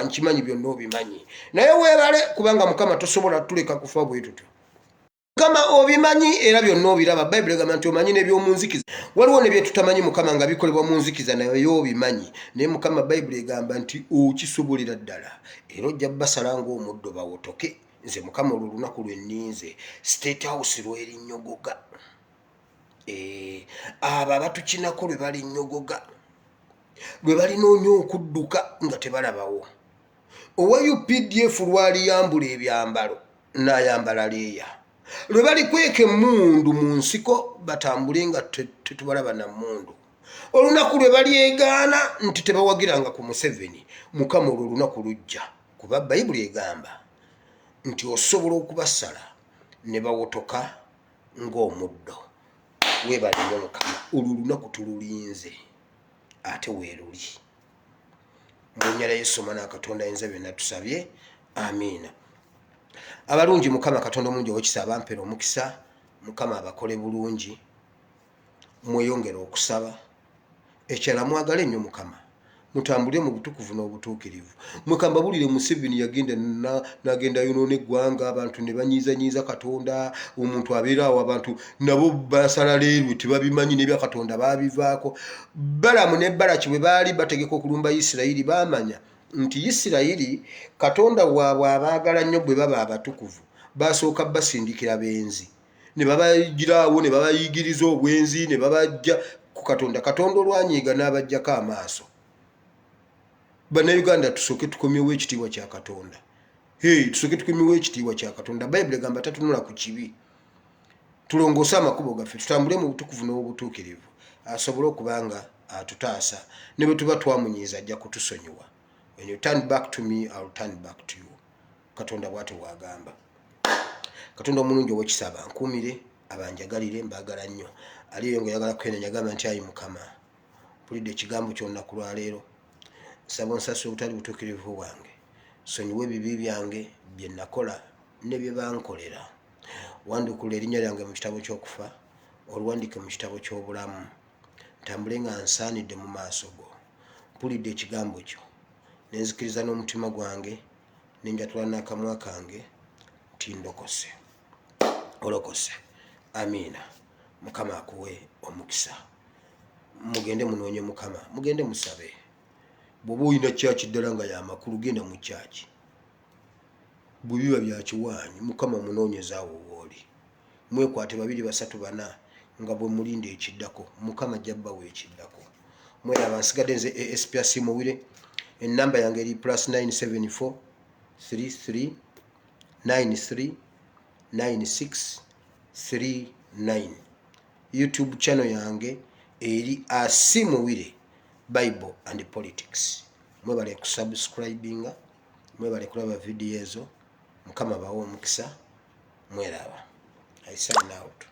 nkimanyi byonna obimanyi, naye weebale kubanga Mukama tosobola tuleka kufa bwe tutyo. Mukama obimanyi era byonna obiraba. Bayibuli egamba nti omanyi n'ebyomunzikiza. Waliwo ne bye tutamanyi Mukama nga bikolebwa mu nzikiza naye obimanyi, naye Mukama Bayibuli egamba nti okisobolera ddala era ojja basala ng'omuddo bawotoke. Nze Mukama olwo olunaku lwe nninze State House lw'erinnyogoga. Abo abatukinako lwe bali nnyogoga, lwe balinoonya okudduka nga tebalabawo. Owa UPDF lwaliyambula ebyambalo n'ayambala leeya, lwe bali kweka emmundu mu nsiko batambule nga tetubalaba na mmundu. Olunaku lwe balyegaana nti tebawagiranga ku Museveni, Mukama olwo olunaku lujja, kuba Bayibuli egamba nti osobola okubasala ne bawotoka ng'omuddo. Weebale nnyo Mukama, olwo olunaku tululinze ate weeruli. Mu linnya lya Yesu Omwana Katonda Ayinza Byonna tusabye, amiina. Abalungi Mukama Katonda omulungi ow'ekisa abampera omukisa, Mukama abakole bulungi, mweyongere okusaba. Ekirala mwagale nnyo Mukama, mutambule mu butukuvu n'obutuukirivu. Mukama bulire Museveni yagenda n'agenda yonoona eggwanga, abantu ne banyiizanyiiza Katonda, omuntu abeera awo abantu nabo basala leerwe tebabimanyi n'ebya Katonda baabivaako. Balamu ne Balaki bwe baali bategeka okulumba Isirayiri baamanya nti Isirayiri Katonda waabwe abaagala nnyo bwe baba abatukuvu basooka basindikira benzi, ne babagiraawo ne babayigiriza obwenzi ne babajja ku Katonda. Katonda olwanyiiga n'abajjako amaaso. Bannayuganda tusooke tukomyewo ekitiibwa kya Katonda. Tusooke tukomyewo ekitiibwa kya Katonda. Bayibuli egamba tatunula ku kibi. Tulongoose amakubo gaffe, tutambule mu butukuvu n'obutuukirivu, asobole okubanga atutaasa ne bwe tuba twamunyiiza ajja kutusonyiwa. When you turn back to me, I'll turn back to you. Katonda bw'atyo bw'agamba. Katonda omulungi ow'ekisa abankuumire, abanjagalire, mbaagala nnyo. Aliyo ng'ayagala kwenenya agamba nti ayi Mukama, mpulidde ekigambo ky'olunaku lwa leero. Nsaba onsasule obutali butuukirivu bwange, sonyiwa ebibi byange bye nakola ne bye bankolera. Wandiikula erinnya lyange mu kitabo ky'okufa, oluwandiike mu kitabo ky'obulamu. Ntambule nga nsaanidde mu maaso go. Mpulidde ekigambo kyo ne nzikiriza n'omutima gwange ne njatula n'akamwa kange nti ndokose. Olokose. Amiina. Mukama akuwe omukisa. Mugende munoonye Mukama, mugende musabe. Bw'oba olina kyaki ddala nga y'amakulu, genda mu kyaki. Bwe biba bya kiwaanyi, Mukama munoonyezaawo w'oli. Mwekwate 2, 3, 4 nga bwe mulinda ekiddako, Mukama ajja bbawo ekiddako. Mweraba, nsigadde nze ASP Asiimowire. Ennamba yange eri +974 33 93 96 39. YouTube channel yange eri Asiimowire Bible and Politics. Mwebale kusubscribinga, mwebale kulaba video ezo. Mukama bawo omukisa. Mweraba. I sign out.